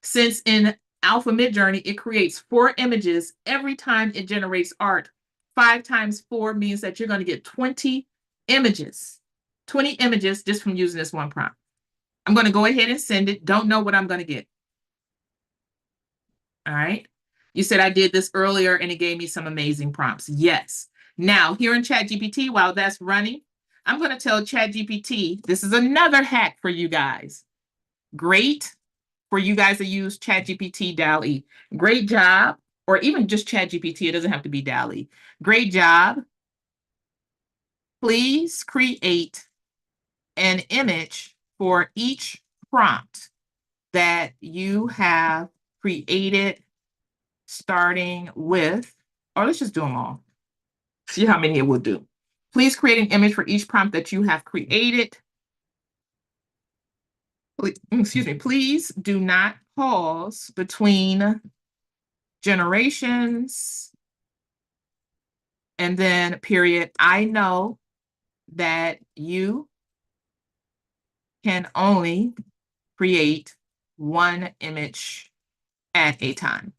Since in Alpha Midjourney, it creates 4 images every time it generates art, 5 times 4 means that you're going to get 20 images. 20 images just from using this one prompt. I'm going to go ahead and send it. Don't know what I'm going to get. All right. You said I did this earlier and it gave me some amazing prompts. Yes. Now, here in ChatGPT, while that's running, I'm going to tell ChatGPT, this is another hack for you guys. Great for you guys that use ChatGPT DALL-E. Great job, or even just ChatGPT. It doesn't have to be DALL-E. Great job. Please create an image for each prompt that you have created, starting with, or let's just do them all. See how many it will do. Please create an image for each prompt that you have created. Excuse me, please do not pause between generations and then period. I know that you can only create one image at a time.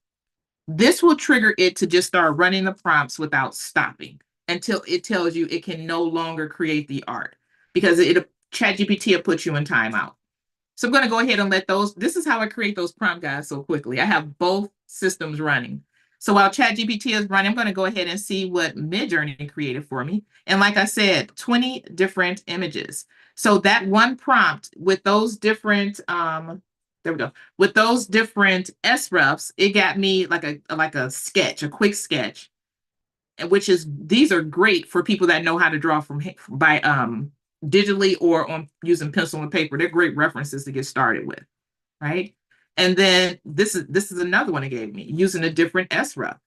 This will trigger it to just start running the prompts without stopping until it tells you it can no longer create the art, because ChatGPT will put you in timeout. So I'm going to go ahead and let those, this is how I create those prompt guides so quickly. I have both systems running. So while ChatGPT is running, I'm going to go ahead and see what Midjourney created for me. And like I said, 20 different images. So that one prompt with those different, there we go. With those different SREFs, it got me like a sketch, a quick sketch, which is, these are great for people that know how to draw by digitally or on using pencil and paper. They're great references to get started with, right? And then this is another one it gave me using a different SREF.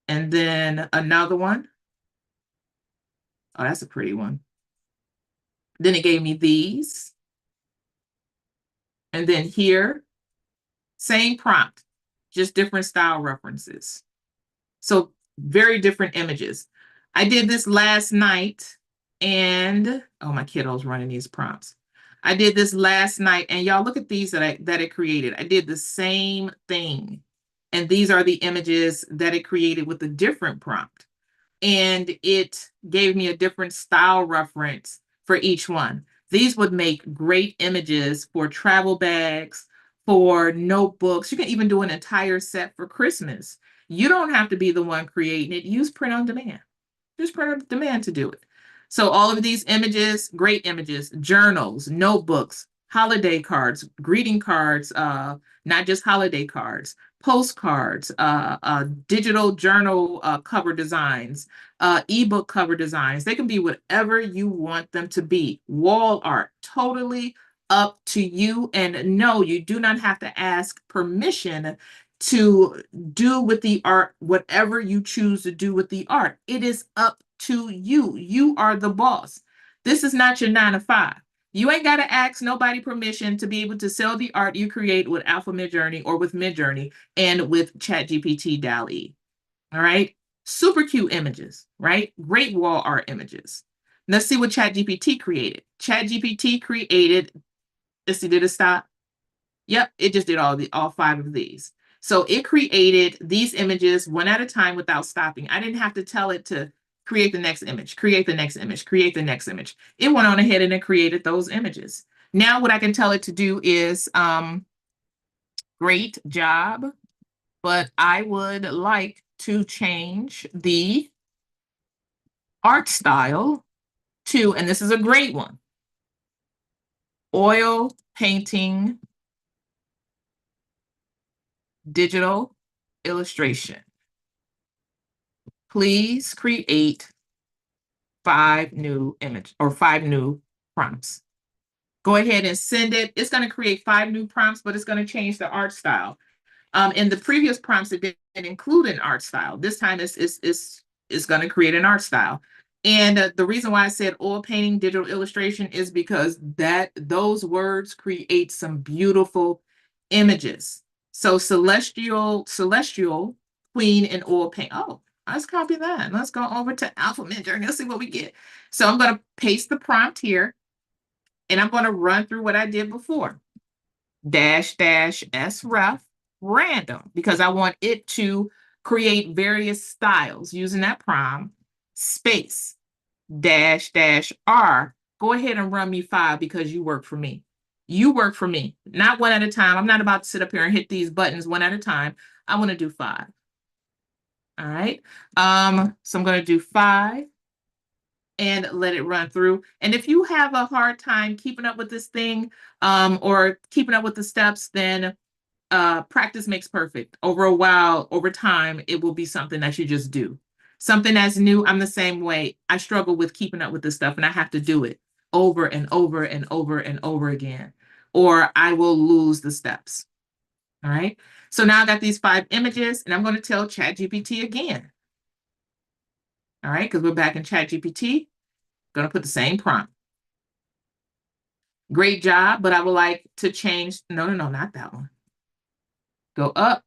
And then another one. Oh, that's a pretty one. Then it gave me these. And then here, same prompt, just different style references. So very different images. I did this last night and, oh, my kiddo's running these prompts. I did this last night and y'all look at these that it created. I did the same thing. And these are the images that it created with a different prompt. And it gave me a different style reference for each one. These would make great images for travel bags, for notebooks. You can even do an entire set for Christmas. You don't have to be the one creating it. Use print on demand. Just print on demand to do it. So all of these images, great images, journals, notebooks, holiday cards, greeting cards, not just holiday cards, postcards, digital journal cover designs, ebook cover designs. They can be whatever you want them to be. Wall art, totally up to you. And no, you do not have to ask permission to do with the art whatever you choose to do with the art. It is up to you. You are the boss. This is not your 9 to 5. You ain't got to ask nobody permission to be able to sell the art you create with Alpha Midjourney or with Midjourney and with ChatGPT DALL-E. All right. Super cute images, right? Great wall art images. Let's see what ChatGPT created. ChatGPT created, let's see, did it stop? Yep, it just did all 5 of these. So it created these images one at a time without stopping. I didn't have to tell it to create the next image, create the next image, create the next image. It went on ahead and it created those images. Now what I can tell it to do is, great job, but I would like to change the art style to, and this is a great one, oil painting digital illustration. Please create 5 new images or 5 new prompts. Go ahead and send it. It's going to create 5 new prompts, but it's going to change the art style. In the previous prompts, it didn't include an art style. This time it's going to create an art style. And the reason why I said oil painting, digital illustration is because those words create some beautiful images. So celestial queen in oil paint. Oh, let's copy that. Let's go over to Alpha Midjourney. Let's see what we get. So I'm going to paste the prompt here, and I'm going to run through what I did before. --sref random, because I want it to create various styles using that prompt. Space --r. Go ahead and run me 5 because you work for me. You work for me, not one at a time. I'm not about to sit up here and hit these buttons one at a time. I want to do 5. All right. So I'm going to do 5 and let it run through. And if you have a hard time keeping up with this thing, or keeping up with the steps, then practice makes perfect. Over a while, over time, it will be something that you just do. Something that's new, I'm the same way. I struggle with keeping up with this stuff, and I have to do it over and over and over and over again, or I will lose the steps. All right. So now I got these 5 images, and I'm going to tell ChatGPT again. All right, because we're back in ChatGPT. Going to put the same prompt. Great job, but I would like to change. No, not that one. Go up.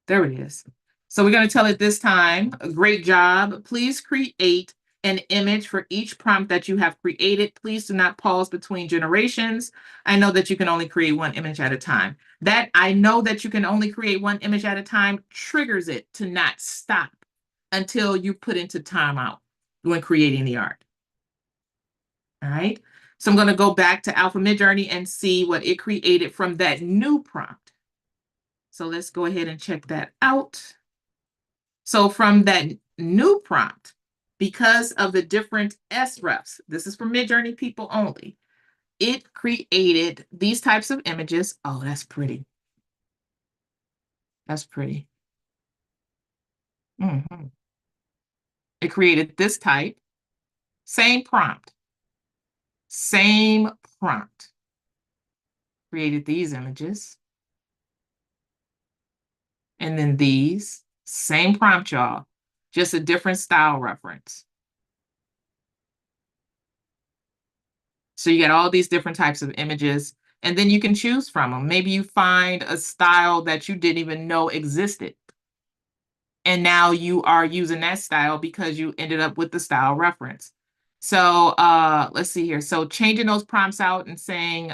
There it is. So we're going to tell it this time, great job. Please create an image for each prompt that you have created. Please do not pause between generations. I know that you can only create 1 image at a time. That I know that you can only create 1 image at a time triggers it to not stop until you put into timeout when creating the art. All right. So I'm going to go back to Alpha Midjourney and see what it created from that new prompt. So let's go ahead and check that out. So from that new prompt, because of the different SREFs, this is for Midjourney people only, it created these types of images. Oh, that's pretty. That's pretty. It created this type. Same prompt. Same prompt. Created these images. And then these. Same prompt, y'all. Just a different style reference. So you get all these different types of images, and then you can choose from them. Maybe you find a style that you didn't even know existed, and now you are using that style because you ended up with the style reference. So let's see here. So changing those prompts out and saying,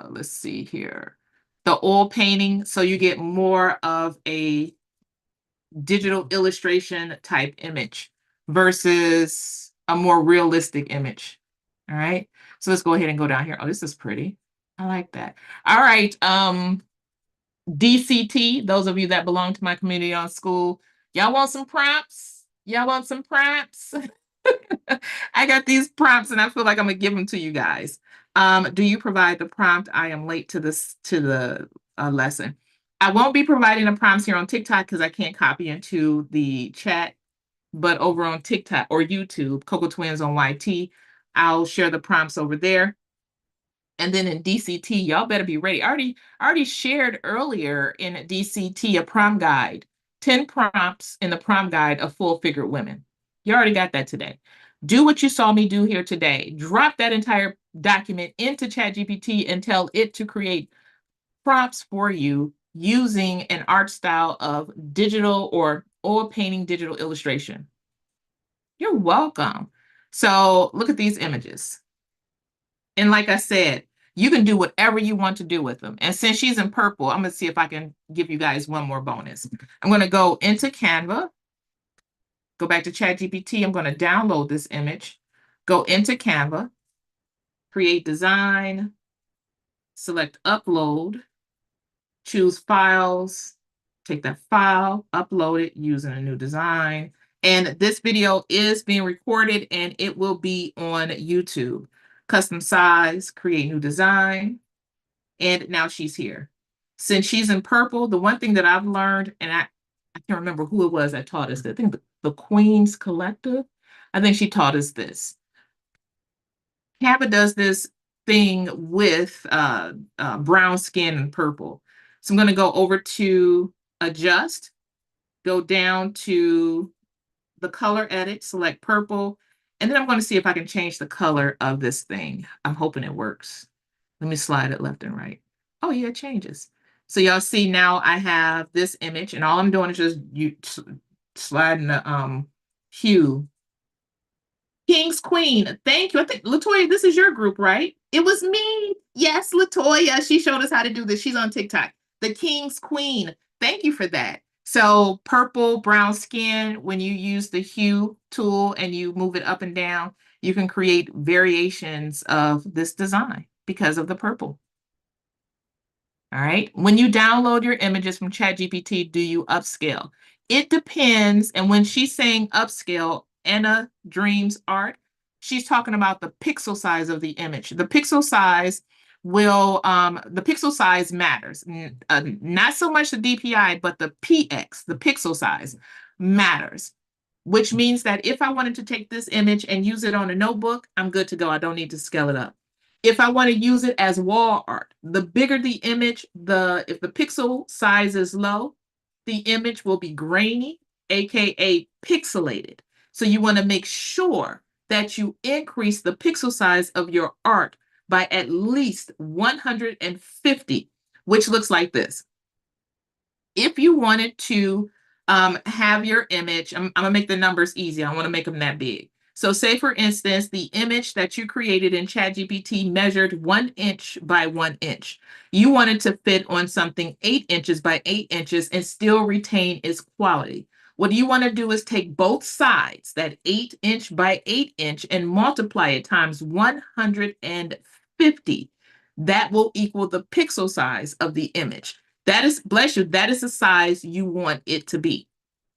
let's see here, the oil painting, so you get more of a digital illustration type image versus a more realistic image. All right. So let's go ahead and go down here. Oh, this is pretty. I like that. All right. DCT, those of you that belong to my community on school, y'all want some prompts? Y'all want some prompts? I got these prompts and I feel like I'm gonna give them to you guys. Do you provide the prompt? I am late to the lesson. I won't be providing the prompts here on TikTok because I can't copy into the chat, but over on TikTok or YouTube, Coco Twins on YT, I'll share the prompts over there. And then in DCT, y'all better be ready. I already shared earlier in DCT a prompt guide, 10 prompts in the prompt guide of full-figured women. You already got that today. Do what you saw me do here today. Drop that entire document into ChatGPT and tell it to create prompts for you using an art style of digital or oil painting digital illustration. You're welcome. So look at these images. And like I said, you can do whatever you want to do with them. And since she's in purple, I'm going to see if I can give you guys one more bonus. I'm going to go into Canva, go back to ChatGPT. I'm going to download this image, go into Canva, create design, select upload, choose files, take that file, upload it using a new design. And this video is being recorded and it will be on YouTube. Custom size, create new design. And now she's here. Since she's in purple, the one thing that I've learned, and I can't remember who it was that taught us that. I think the Queen's Collective, I think she taught us this. Canva does this thing with brown skin and purple. So I'm going to go over to adjust, go down to the color edit, select purple, and then I'm going to see if I can change the color of this thing. I'm hoping it works. Let me slide it left and right. Oh yeah, it changes. So y'all see now I have this image, and all I'm doing is just sliding the hue. King's Queen. Thank you. I think Latoya, this is your group, right? It was me. Yes, Latoya. She showed us how to do this. She's on TikTok. The King's Queen. Thank you for that. So purple, brown skin, when you use the hue tool and you move it up and down, you can create variations of this design because of the purple. All right. When you download your images from ChatGPT, do you upscale? It depends. And when she's saying upscale, Anna Dreams Art, she's talking about the pixel size of the image. The pixel size matters. Not so much the DPI, but the PX, the pixel size matters, which means that if I wanted to take this image and use it on a notebook, I'm good to go. I don't need to scale it up. If I want to use it as wall art, the bigger the image, if the pixel size is low, the image will be grainy, aka pixelated. So you want to make sure that you increase the pixel size of your art by at least 150, which looks like this. If you wanted to have your image, I'm going to make the numbers easy. I want to make them that big. So say, for instance, the image that you created in ChatGPT measured 1 inch by 1 inch. You wanted to fit on something 8 inches by 8 inches and still retain its quality. What you want to do is take both sides, that 8 inch by 8 inch, and multiply it times 150. That will equal the pixel size of the image. That is, bless you, that is the size you want it to be.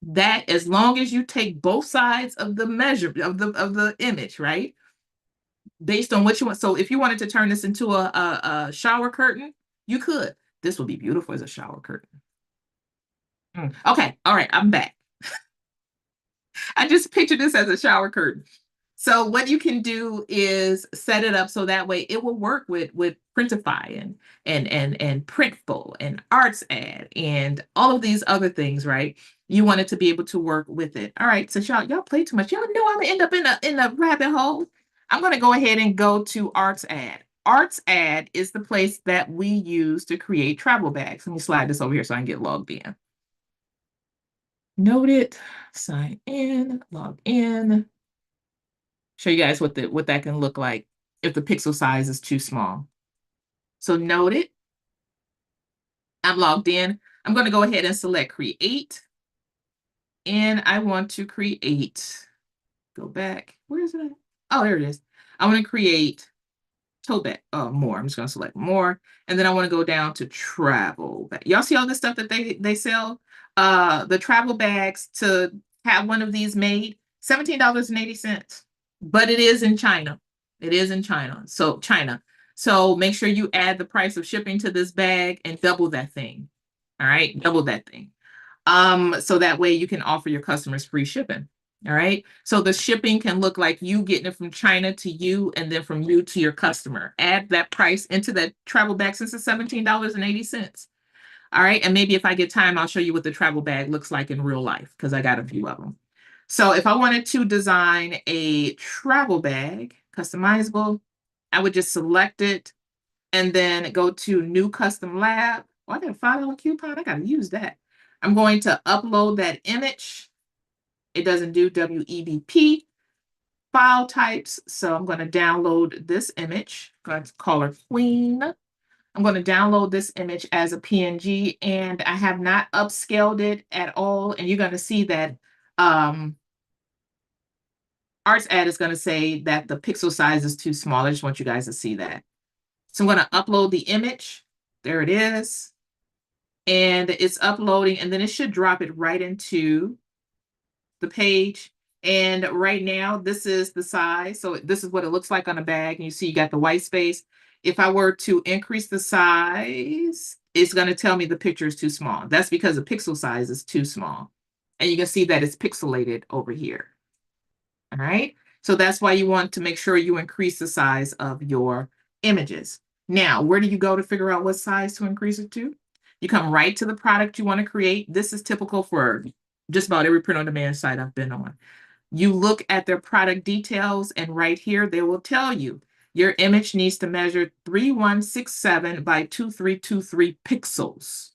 That, as long as you take both sides of the measure of the image, right? Based on what you want. So if you wanted to turn this into a shower curtain, you could. This would be beautiful as a shower curtain. Okay, all right, I'm back. I just pictured this as a shower curtain. So what you can do is set it up so that way it will work with Printify and Printful and ArtsAdd and all of these other things, right? You want it to be able to work with it. All right, so y'all play too much. Y'all know I'm gonna end up in a rabbit hole. I'm gonna go ahead and go to ArtsAdd. ArtsAdd is the place that we use to create travel bags. Let me slide this over here so I can get logged in. Note it, sign in, log in. Show you guys what that can look like if the pixel size is too small. So note it. I'm logged in. I'm going to go ahead and select create. And I want to create, go back. Where is it? Oh, there it is. I want to create tote bag, more. I'm just going to select more. And then I want to go down to travel bag. Y'all see all this stuff that they sell? The travel bags to have one of these made, $17.80. But it is in China. It is in China. So China. So make sure you add the price of shipping to this bag and double that thing. All right, double that thing. So that way you can offer your customers free shipping. All right. So the shipping can look like you getting it from China to you and then from you to your customer. Add that price into that travel bag since it's $17.80. All right. And maybe if I get time, I'll show you what the travel bag looks like in real life because I got a few of them. So if I wanted to design a travel bag, customizable, I would just select it and then go to new custom lab. Oh, I got a $5 coupon. I got to use that. I'm going to upload that image. It doesn't do WEBP file types. So I'm going to download this image. I'm going to call her Queen. I'm going to download this image as a PNG, and I have not upscaled it at all. And you're going to see that ArtsAdd is going to say that the pixel size is too small. I just want you guys to see that. So I'm going to upload the image. There it is. And it's uploading, and then it should drop it right into the page. And right now, this is the size. So this is what it looks like on a bag. And you see you got the white space. If I were to increase the size, it's going to tell me the picture is too small. That's because the pixel size is too small. And you can see that it's pixelated over here. All right. So that's why you want to make sure you increase the size of your images. Now, where do you go to figure out what size to increase it to? You come right to the product you want to create. This is typical for just about every print on demand site I've been on. You look at their product details, and right here, they will tell you your image needs to measure 3167 by 2323 pixels.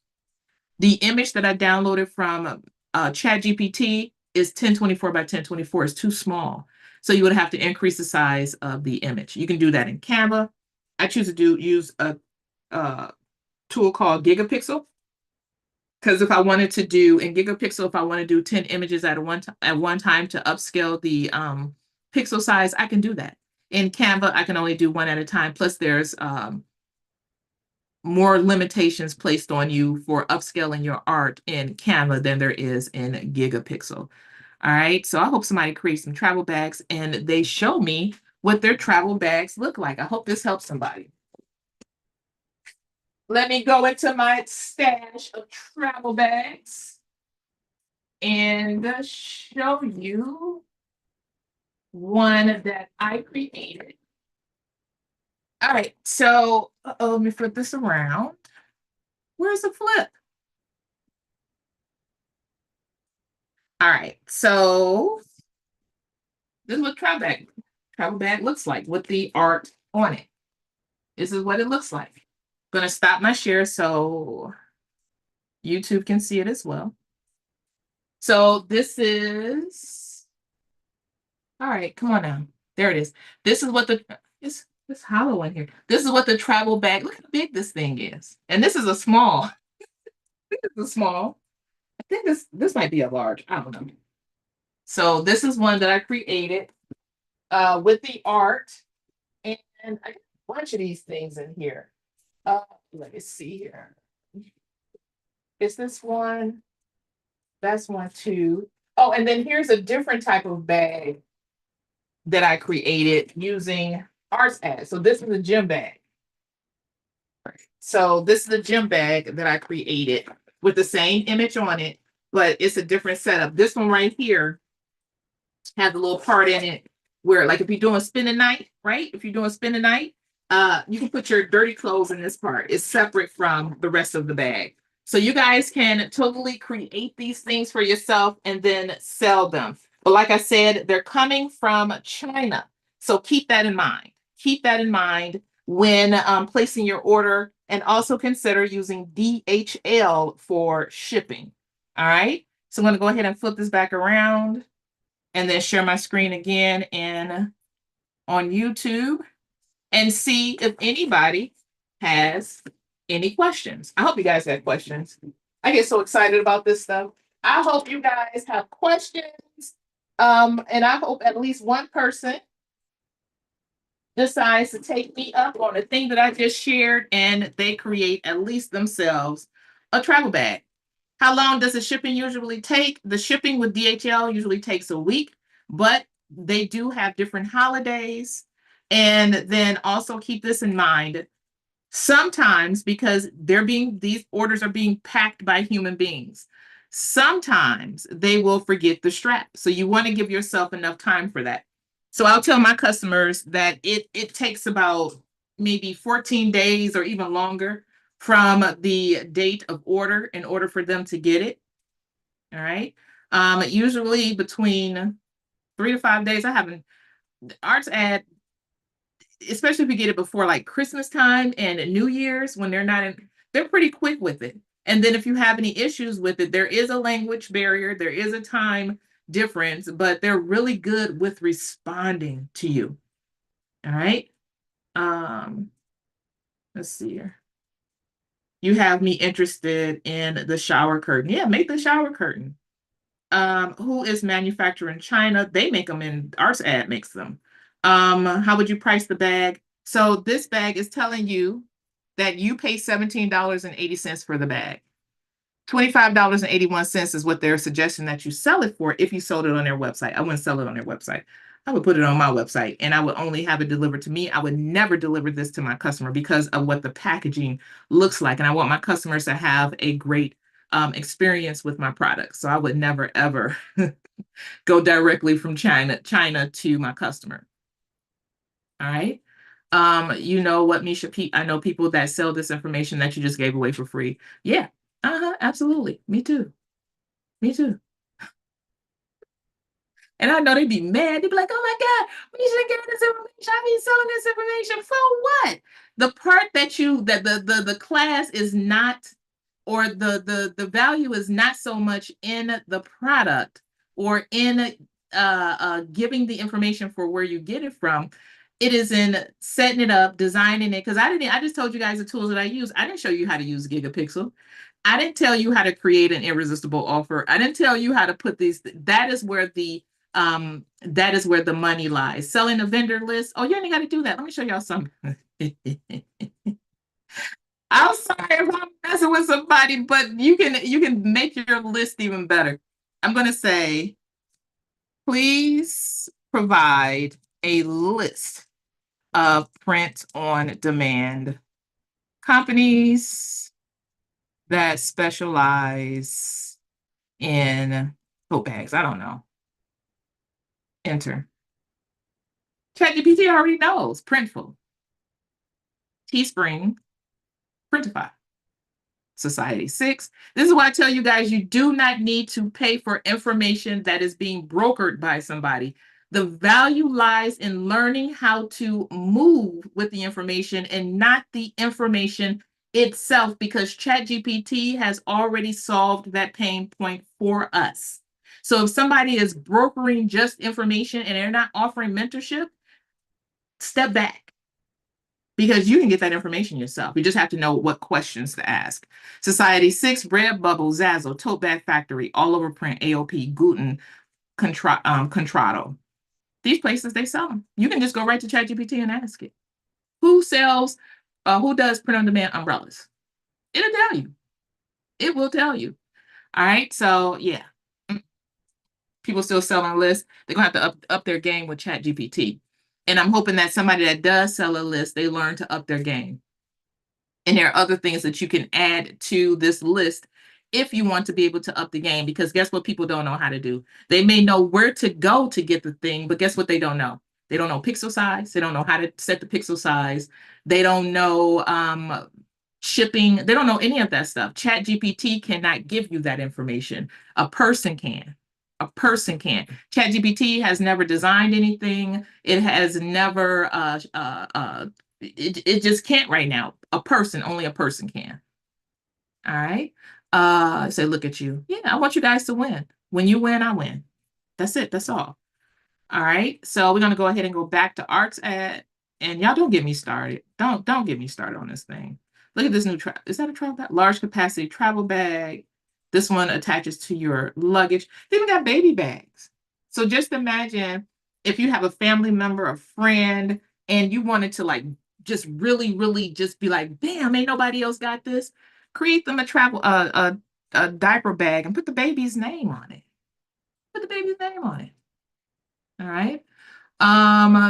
The image that I downloaded from ChatGPT is 1024 by 1024. It's too small. So you would have to increase the size of the image. You can do that in Canva. I choose to use a tool called Gigapixel, because if I wanted to do in Gigapixel, if I want to do 10 images at one time to upscale the pixel size, I can do that. In Canva, I can only do one at a time. Plus, there's more limitations placed on you for upscaling your art in Canva than there is in Gigapixel. All right, so I hope somebody creates some travel bags and they show me what their travel bags look like. I hope this helps somebody. Let me go into my stash of travel bags and show you one that I created. All right, so let me flip this around. Where's the flip? All right, so this is what travel bag looks like with the art on it. This is what it looks like. I'm gonna stop my share so YouTube can see it as well. So this is, all right, come on now. There it is. This is what it's hollow in here. This is what the travel bag, look how big this thing is. And this is a small. This is a small. I think this might be a large. I don't know. So this is one that I created with the art. And I got a bunch of these things in here. Let me see here. Is this one? That's one too. Oh, and then here's a different type of bag that I created using arts ads. So this is a gym bag. So this is a gym bag that I created with the same image on it, but it's a different setup. This one right here has a little part in it where, like, if you're doing spin a night, right? If you're doing spin a night, you can put your dirty clothes in this part. It's separate from the rest of the bag. So you guys can totally create these things for yourself and then sell them. But like I said, they're coming from China. So keep that in mind. Keep that in mind when placing your order, and also consider using DHL for shipping. All right. So I'm going to go ahead and flip this back around and then share my screen again and on YouTube and see if anybody has any questions. I hope you guys have questions. I get so excited about this stuff. I hope you guys have questions. And I hope at least one person decides to take me up on the thing that I just shared and they create at least themselves a travel bag. How long does the shipping usually take? The shipping with DHL usually takes a week, but they do have different holidays. And then also keep this in mind. Sometimes, because these orders are being packed by human beings, sometimes they will forget the strap. So you want to give yourself enough time for that. So I'll tell my customers that it takes about maybe 14 days or even longer from the date of order in order for them to get it. All right. Usually between 3 to 5 days. I haven't arts ad, especially if you get it before like Christmas time and New Year's when they're pretty quick with it. And then if you have any issues with it, there is a language barrier, there is a time difference, but they're really good with responding to you. All right. Let's see here. You have me interested in the shower curtain. Yeah, make the shower curtain. Who is manufacturing in China? They make them in Arts Ad makes them. How would you price the bag? So this bag is telling you that you pay $17.80 for the bag. $25.81 is what they're suggesting that you sell it for if you sold it on their website. I wouldn't sell it on their website. I would put it on my website and I would only have it delivered to me. I would never deliver this to my customer because of what the packaging looks like. And I want my customers to have a great experience with my products. So I would never, ever go directly from China to my customer. All right. You know what, Misha? I know people that sell this information that you just gave away for free. Yeah. Uh-huh. Absolutely. Me too. Me too. And I know they'd be mad. They'd be like, oh my God, we should get this information. I've been selling this information. For what? The part that the class is not, or the value is not so much in the product or in giving the information for where you get it from. It is in setting it up, designing it. Because I just told you guys the tools that I use. I didn't show you how to use Gigapixel. I didn't tell you how to create an irresistible offer. I didn't tell you how to put these. That is where the money lies. Selling a vendor list. Oh, you ain't got to do that. Let me show y'all something. I'm sorry if I'm messing with somebody, but you can make your list even better. I'm gonna say, please provide a list of print on demand companies that specialize in tote bags. I don't know. Enter. ChatGPT already knows. Printful, Teespring, Printify, Society 6. This is why I tell you guys, you do not need to pay for information that is being brokered by somebody. The value lies in learning how to move with the information and not the information itself, because ChatGPT has already solved that pain point for us. So if somebody is brokering just information and they're not offering mentorship, step back, because you can get that information yourself. You just have to know what questions to ask. Society 6, Redbubble, Zazzle, Tote Bag Factory, All Over Print, AOP, Guten, Contrato. These places, they sell them. You can just go right to ChatGPT and ask it. Who does print on demand umbrellas? It'll tell you. It will tell you. All right. So yeah, people still selling lists. They're gonna have to up their game with ChatGPT. And I'm hoping that somebody that does sell a list, they learn to up their game. And there are other things that you can add to this list if you want to be able to up the game, because guess what people don't know how to do? They may know where to go to get the thing, but guess what they don't know? They don't know pixel size. They don't know how to set the pixel size. They don't know shipping. They don't know any of that stuff. Chat GPT cannot give you that information. A person can. A person can. Chat GPT has never designed anything. It has never it just can't right now. Only a person can. All right. So look at you. Yeah, I want you guys to win. When you win, I win. That's it. That's all. All right. So we're gonna go ahead and go back to Arts Ad. And y'all don't get me started. Don't get me started on this thing. Look at this new is that a travel bag? Large capacity travel bag. This one attaches to your luggage. Then we got baby bags. So just imagine if you have a family member, a friend, and you wanted to like just really, really just be like, damn, ain't nobody else got this. Create them a diaper bag and put the baby's name on it. Put the baby's name on it. All right.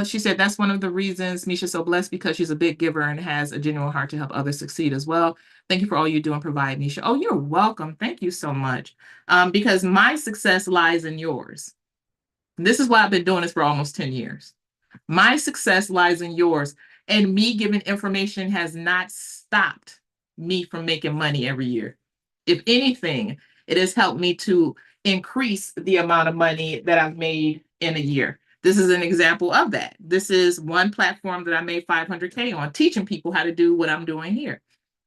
She said that's one of the reasons Misha's so blessed, because she's a big giver and has a genuine heart to help others succeed as well. Thank you for all you do and provide, Misha. Oh, you're welcome. Thank you so much. Because my success lies in yours. This is why I've been doing this for almost 10 years. My success lies in yours. And me giving information has not stopped me from making money every year. If anything, it has helped me to increase the amount of money that I've made in a year. This is an example of that. This is one platform that I made 500K on, teaching people how to do what I'm doing here.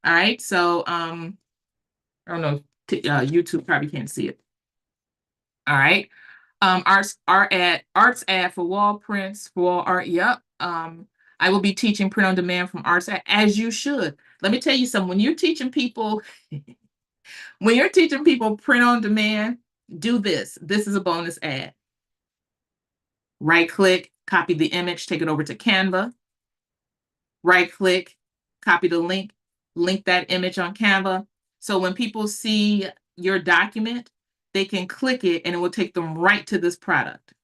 All right. So I don't know, YouTube probably can't see it. All right. Arts ad for wall prints, for wall art. Yep. I will be teaching print on demand from Arts ad, as you should. Let me tell you something. When you're teaching people print on demand, do this. This is a bonus ad. Right click, copy the image, take it over to Canva. Right click, copy the link that image on Canva. So when people see your document, they can click it and it will take them right to this product.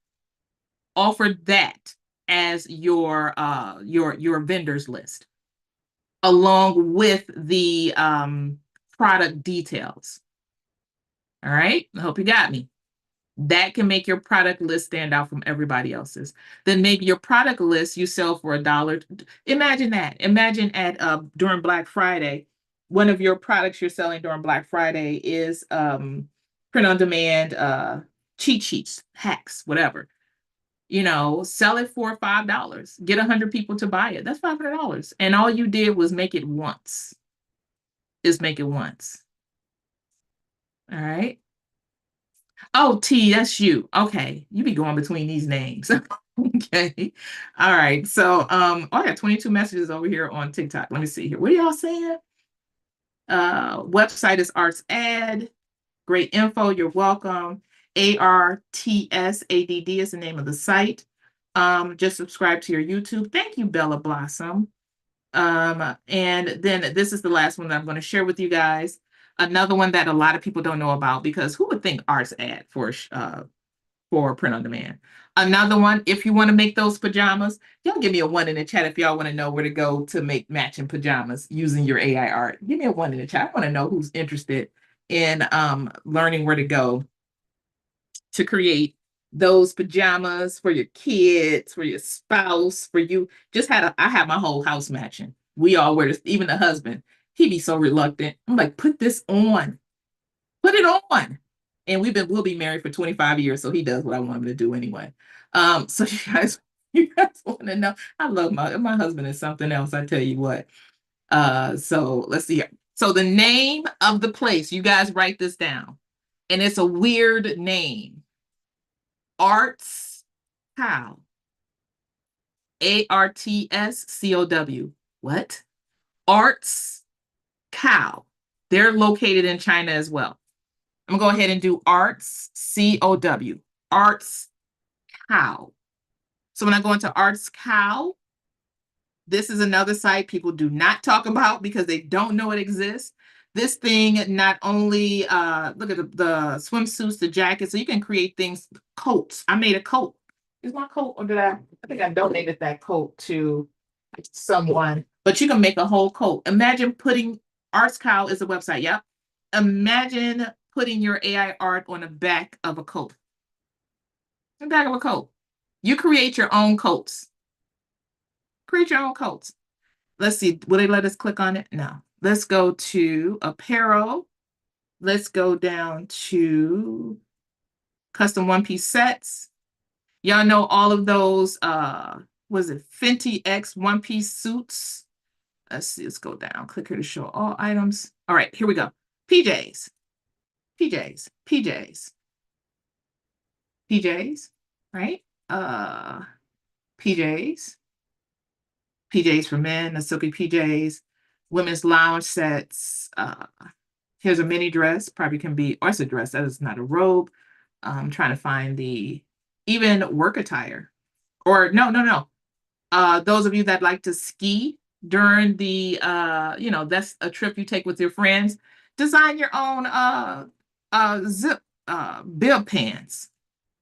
Offer that as your vendors list, along with the product details. All right, I hope you got me. That can make your product list stand out from everybody else's. Then maybe your product list you sell for $1. Imagine that. Imagine at during Black Friday, one of your products you're selling during Black Friday is print on demand cheat sheets, hacks, whatever. Sell it for $5. Get 100 people to buy it. That's $500. And all you did was make it once. Is make it once. All right. Oh, T, that's you. Okay. You be going between these names. Okay. All right. So I got 22 messages over here on TikTok. Let me see here. What are y'all saying? Website is Arts Ad. Great info. You're welcome. ARTSADD is the name of the site. Just subscribe to your YouTube. Thank you, Bella Blossom. And then this is the last one that I'm going to share with you guys. Another one that a lot of people don't know about, because who would think Arts Ad for print on demand? Another one, if you want to make those pajamas, y'all give me a 1 in the chat if y'all want to know where to go to make matching pajamas using your AI art. Give me a 1 in the chat. I want to know who's interested in learning where to go to create those pajamas for your kids, for your spouse, for you. I have my whole house matching. We all wear this, even the husband. He'd be so reluctant. I'm like, put this on. Put it on. And we'll be married for 25 years, so he does what I want him to do anyway. So you guys want to know. I love my husband is something else, I tell you what. So let's see here. So the name of the place, you guys write this down. And it's a weird name. Arts Cow. ARTSCOW. What? Arts Cow. They're located in China as well. I'm going to go ahead and do Arts COW. Arts Cow. So when I go into Arts Cow, this is another site people do not talk about because they don't know it exists. This thing not only, look at the swimsuits, the jackets, so you can create things, coats. I made a coat. Is my coat, or I think I donated that coat to someone, but you can make a whole coat. Imagine putting, Arts Cow is a website, yep. Imagine putting your AI art on the back of a coat. The back of a coat. You create your own coats. Create your own coats. Let's see, will they let us click on it? No. Let's go to apparel. Let's go down to custom one-piece sets. Y'all know all of those, was it Fenty X one-piece suits? Let's see, let's go down. Click here to show all items. All right, here we go. PJs, right? PJs for men, the silky PJs, women's lounge sets. Here's a mini dress, probably can be, or it's a dress, that is not a robe. I'm trying to find even work attire. Or no. Those of you that like to ski during the, that's a trip you take with your friends, design your own zip bib pants.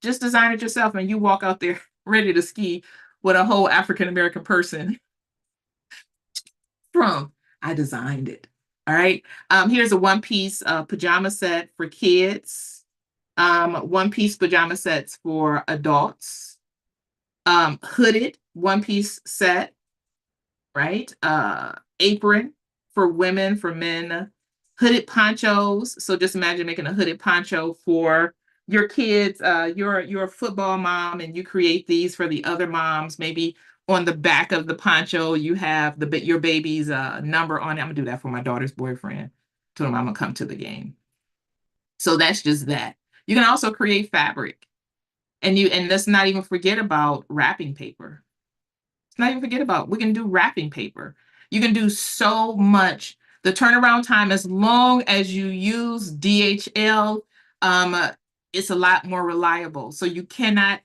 Just design it yourself and you walk out there ready to ski with a whole African-American person. I designed it. All right. Here's a one-piece pajama set for kids. One-piece pajama sets for adults. Hooded one-piece set, right? Apron for women, for men. Hooded ponchos. So just imagine making a hooded poncho for your kids. You're a football mom and you create these for the other moms. Maybe on the back of the poncho, you have your baby's number on it. I'm gonna do that for my daughter's boyfriend. Told him I'm gonna come to the game. So that's just that. You can also create fabric. And let's not even forget about wrapping paper. Let's not even forget about, we can do wrapping paper. You can do so much. The turnaround time, as long as you use DHL, it's a lot more reliable. So you cannot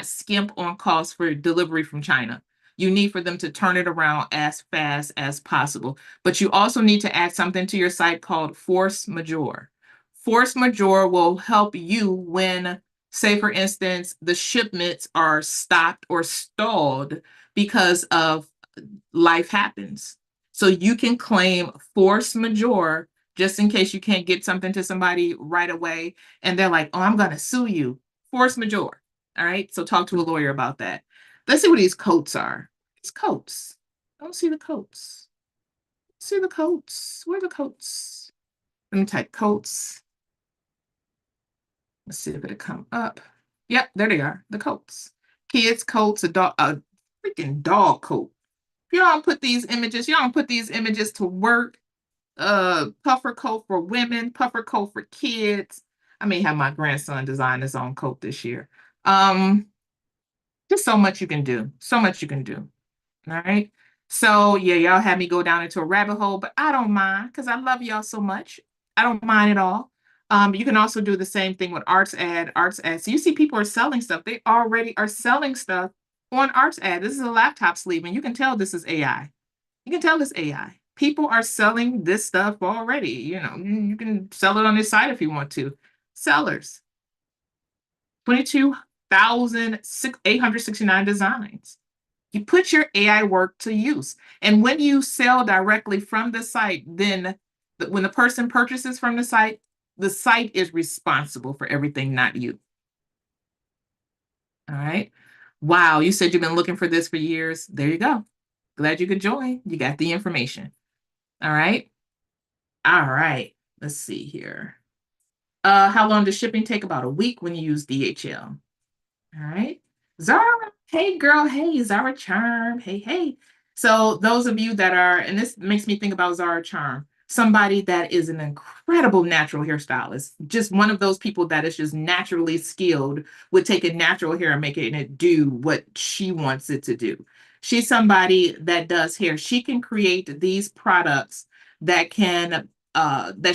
skimp on costs for delivery from China. You need for them to turn it around as fast as possible. But you also need to add something to your site called force majeure. Force majeure will help you when, say, for instance, the shipments are stopped or stalled because of life happens. So you can claim force majeure just in case you can't get something to somebody right away and they're like, oh, I'm going to sue you. Force majeure. All right. So talk to a lawyer about that. Let's see what these coats are. These coats. I don't see the coats. See the coats. Where are the coats? Let me type coats. Let's see if it'll come up. Yep, there they are. The coats. Kids coats, a freaking dog coat. Y'all put these images to work. Puffer coat for women, puffer coat for kids. I may have my grandson design his own coat this year. Just so much you can do. So much you can do. All right. So yeah, y'all had me go down into a rabbit hole, but I don't mind because I love y'all so much. I don't mind at all. You can also do the same thing with arts ad. So you see people are selling stuff. They already are selling stuff on arts ad. This is a laptop sleeve, and you can tell this is AI. You can tell this AI. People are selling this stuff already. You can sell it on this site if you want to. Sellers, 22,869 designs. You put your AI work to use. And when you sell directly from the site, then when the person purchases from the site is responsible for everything, not you. All right. Wow, you said you've been looking for this for years. There you go. Glad you could join. You got the information. All right. All right. Let's see here. How long does shipping take? About a week when you use DHL. All right. Zara, hey girl, hey, Zara Charm, hey, hey. So those of you that are, and this makes me think about Zara Charm, somebody that is an incredible natural hairstylist, just one of those people that is just naturally skilled, would take a natural hair and make it do what she wants it to do. She's somebody that does hair. She can create these products that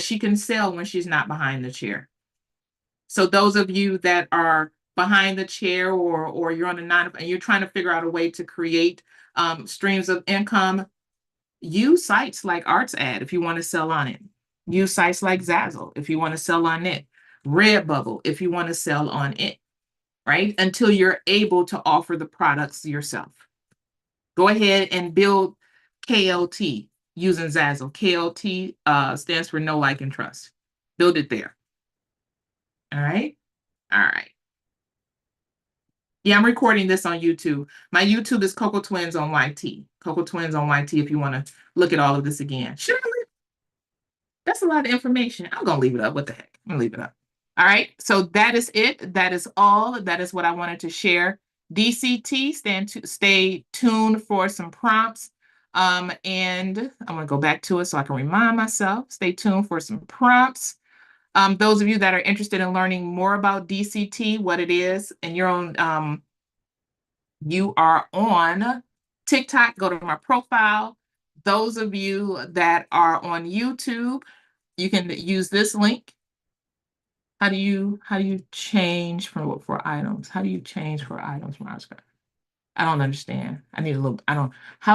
she can sell when she's not behind the chair. So those of you that are behind the chair or you're on a nine and you're trying to figure out a way to create streams of income, use sites like Arts Ad if you want to sell on it. Use sites like Zazzle if you want to sell on it. Redbubble if you want to sell on it, right? Until you're able to offer the products yourself. Go ahead and build KLT using Zazzle. KLT stands for Know, Like, and Trust. Build it there. All right. All right. Yeah, I'm recording this on YouTube. My YouTube is Coco Twins on YT. Coco Twins on YT if you want to look at all of this again. Sure, that's a lot of information. I'm going to leave it up. What the heck? I'm going to leave it up. All right. So that is it. That is all. That is what I wanted to share. DCT, stay tuned for some prompts. And I'm going to go back to it so I can remind myself. Stay tuned for some prompts. Those of you that are interested in learning more about DCT, what it is, and you are on TikTok, go to my profile. Those of you that are on YouTube, you can use this link. How do you change for items? How do you change for items from Oscar? I don't understand. How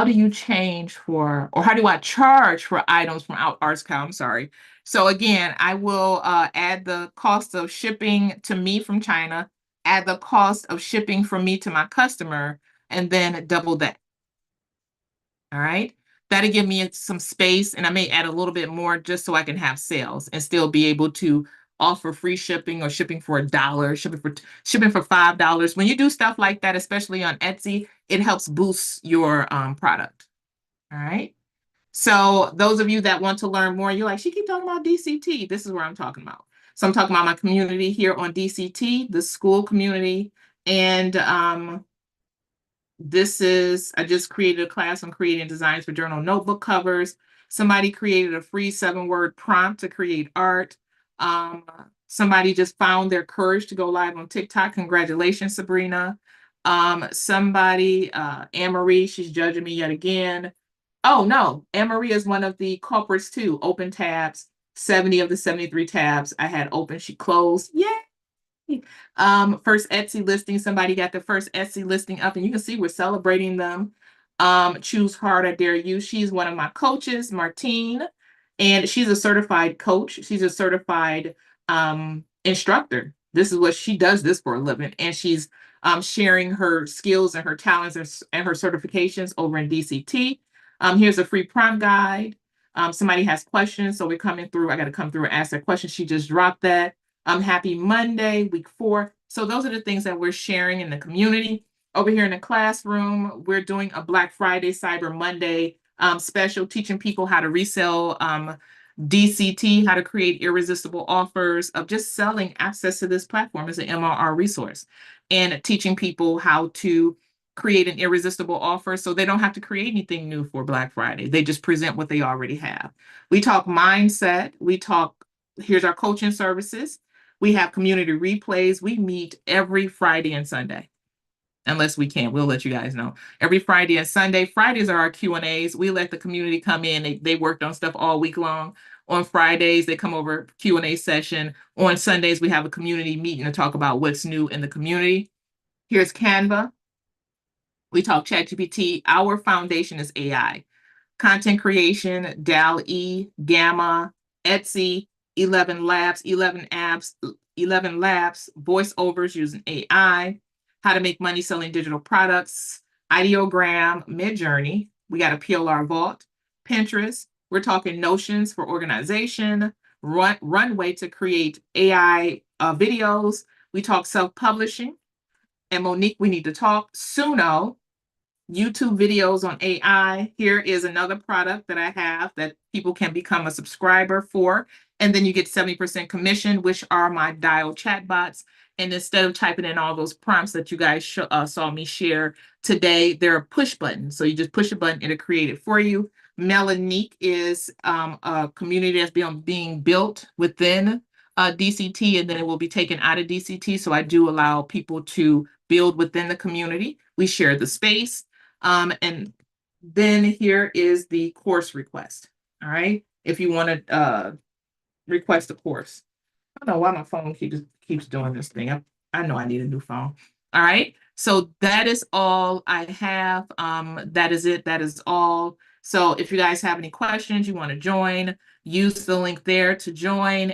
do you change for, or how do I charge for items from Arts Cow? I'm sorry. So again, I will add the cost of shipping to me from China, add the cost of shipping from me to my customer, and then double that. All right. That'll give me some space, and I may add a little bit more just so I can have sales and still be able to offer free shipping or shipping for $1, shipping for $5. When you do stuff like that, especially on Etsy, it helps boost your product. All right. So those of you that want to learn more, you're like, she keep talking about DCT. This is where I'm talking about. So I'm talking about my community here on DCT, the school community, and I just created a class on creating designs for journal notebook covers. Somebody created a free 7-word prompt to create art. Somebody just found their courage to go live on TikTok. Congratulations, Sabrina. Anne-Marie, she's judging me yet again. Oh, no, Anne-Marie is one of the culprits too. Open tabs, 70 of the 73 tabs I had open, she closed. Yay! First Etsy listing, somebody got the first Etsy listing up, and you can see we're celebrating them. Choose Hard, I Dare You. She's one of my coaches, Martine, and she's a certified coach. She's a certified instructor. This is what she does this for a living, and she's sharing her skills and her talents and her certifications over in DCT. Here's a free prompt guide. Somebody has questions, so we're coming through. I got to come through and ask that question. She just dropped that. Happy Monday, week 4. So those are the things that we're sharing in the community. Over here in the classroom, we're doing a Black Friday, Cyber Monday special, teaching people how to resell DCT, how to create irresistible offers, of just selling access to this platform as an MRR resource, and teaching people how to create an irresistible offer so they don't have to create anything new for Black Friday. They just present what they already have. We talk mindset. We talk, here's our coaching services. We have community replays. We meet every Friday and Sunday. Unless we can, we'll let you guys know. Every Friday and Sunday. Fridays are our Q&As. We let the community come in. They worked on stuff all week long. On Fridays, they come over Q&A session. On Sundays, we have a community meeting to talk about what's new in the community. Here's Canva. We talk ChatGPT. Our foundation is AI. Content creation, DAL-E, Gamma, Etsy, 11 labs, 11 apps, 11 labs, voiceovers using AI, how to make money selling digital products, Ideogram, Midjourney. We got a PLR Vault, Pinterest. We're talking Notions for organization, Runway to create AI videos. We talk self-publishing. And Monique, we need to talk. Suno, YouTube videos on AI. Here is another product that I have that people can become a subscriber for. And then you get 70% commission, which are my dial chatbots. And instead of typing in all those prompts that you guys saw me share today, they're a push button. So you just push a button, it'll create it for you. Melanique is a community that's being built within DCT, and then it will be taken out of DCT. So I do allow people to build within the community. We share the space. And then here is the course request. All right. If you want to request a course. I don't know why my phone keeps doing this thing. I know I need a new phone. All right. So that is all I have. That is it. That is all. So if you guys have any questions, you want to join, use the link there to join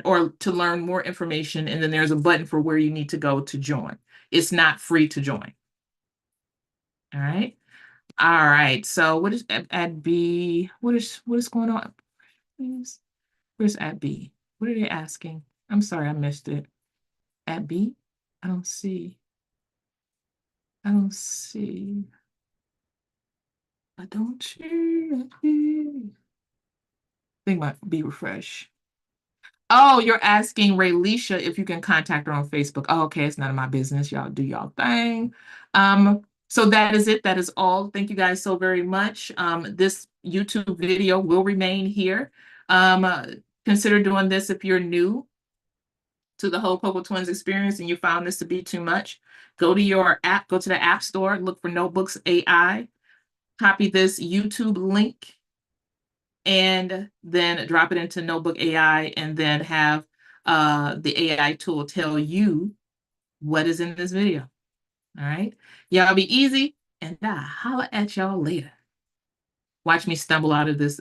or to learn more information. And then there's a button for where you need to go to join. It's not free to join. All right. All right. So what is at B? What is going on? Please. Where's at B? What are they asking? I'm sorry, I missed it. At B? I don't see. I don't see. I don't see. At B. I think might be refresh. Oh, you're asking Raylisha if you can contact her on Facebook. Oh, okay, it's none of my business. Y'all do y'all thing. So that is it. That is all. Thank you guys so very much. This YouTube video will remain here. Consider doing this if you're new to the whole Cocoa Twins experience and you found this to be too much. Go to your app, go to the App Store, look for Notebooks AI, copy this YouTube link, and then drop it into Notebook AI, and then have the AI tool tell you what is in this video. All right. Y'all be easy, and I'll holler at y'all later. Watch me stumble out of this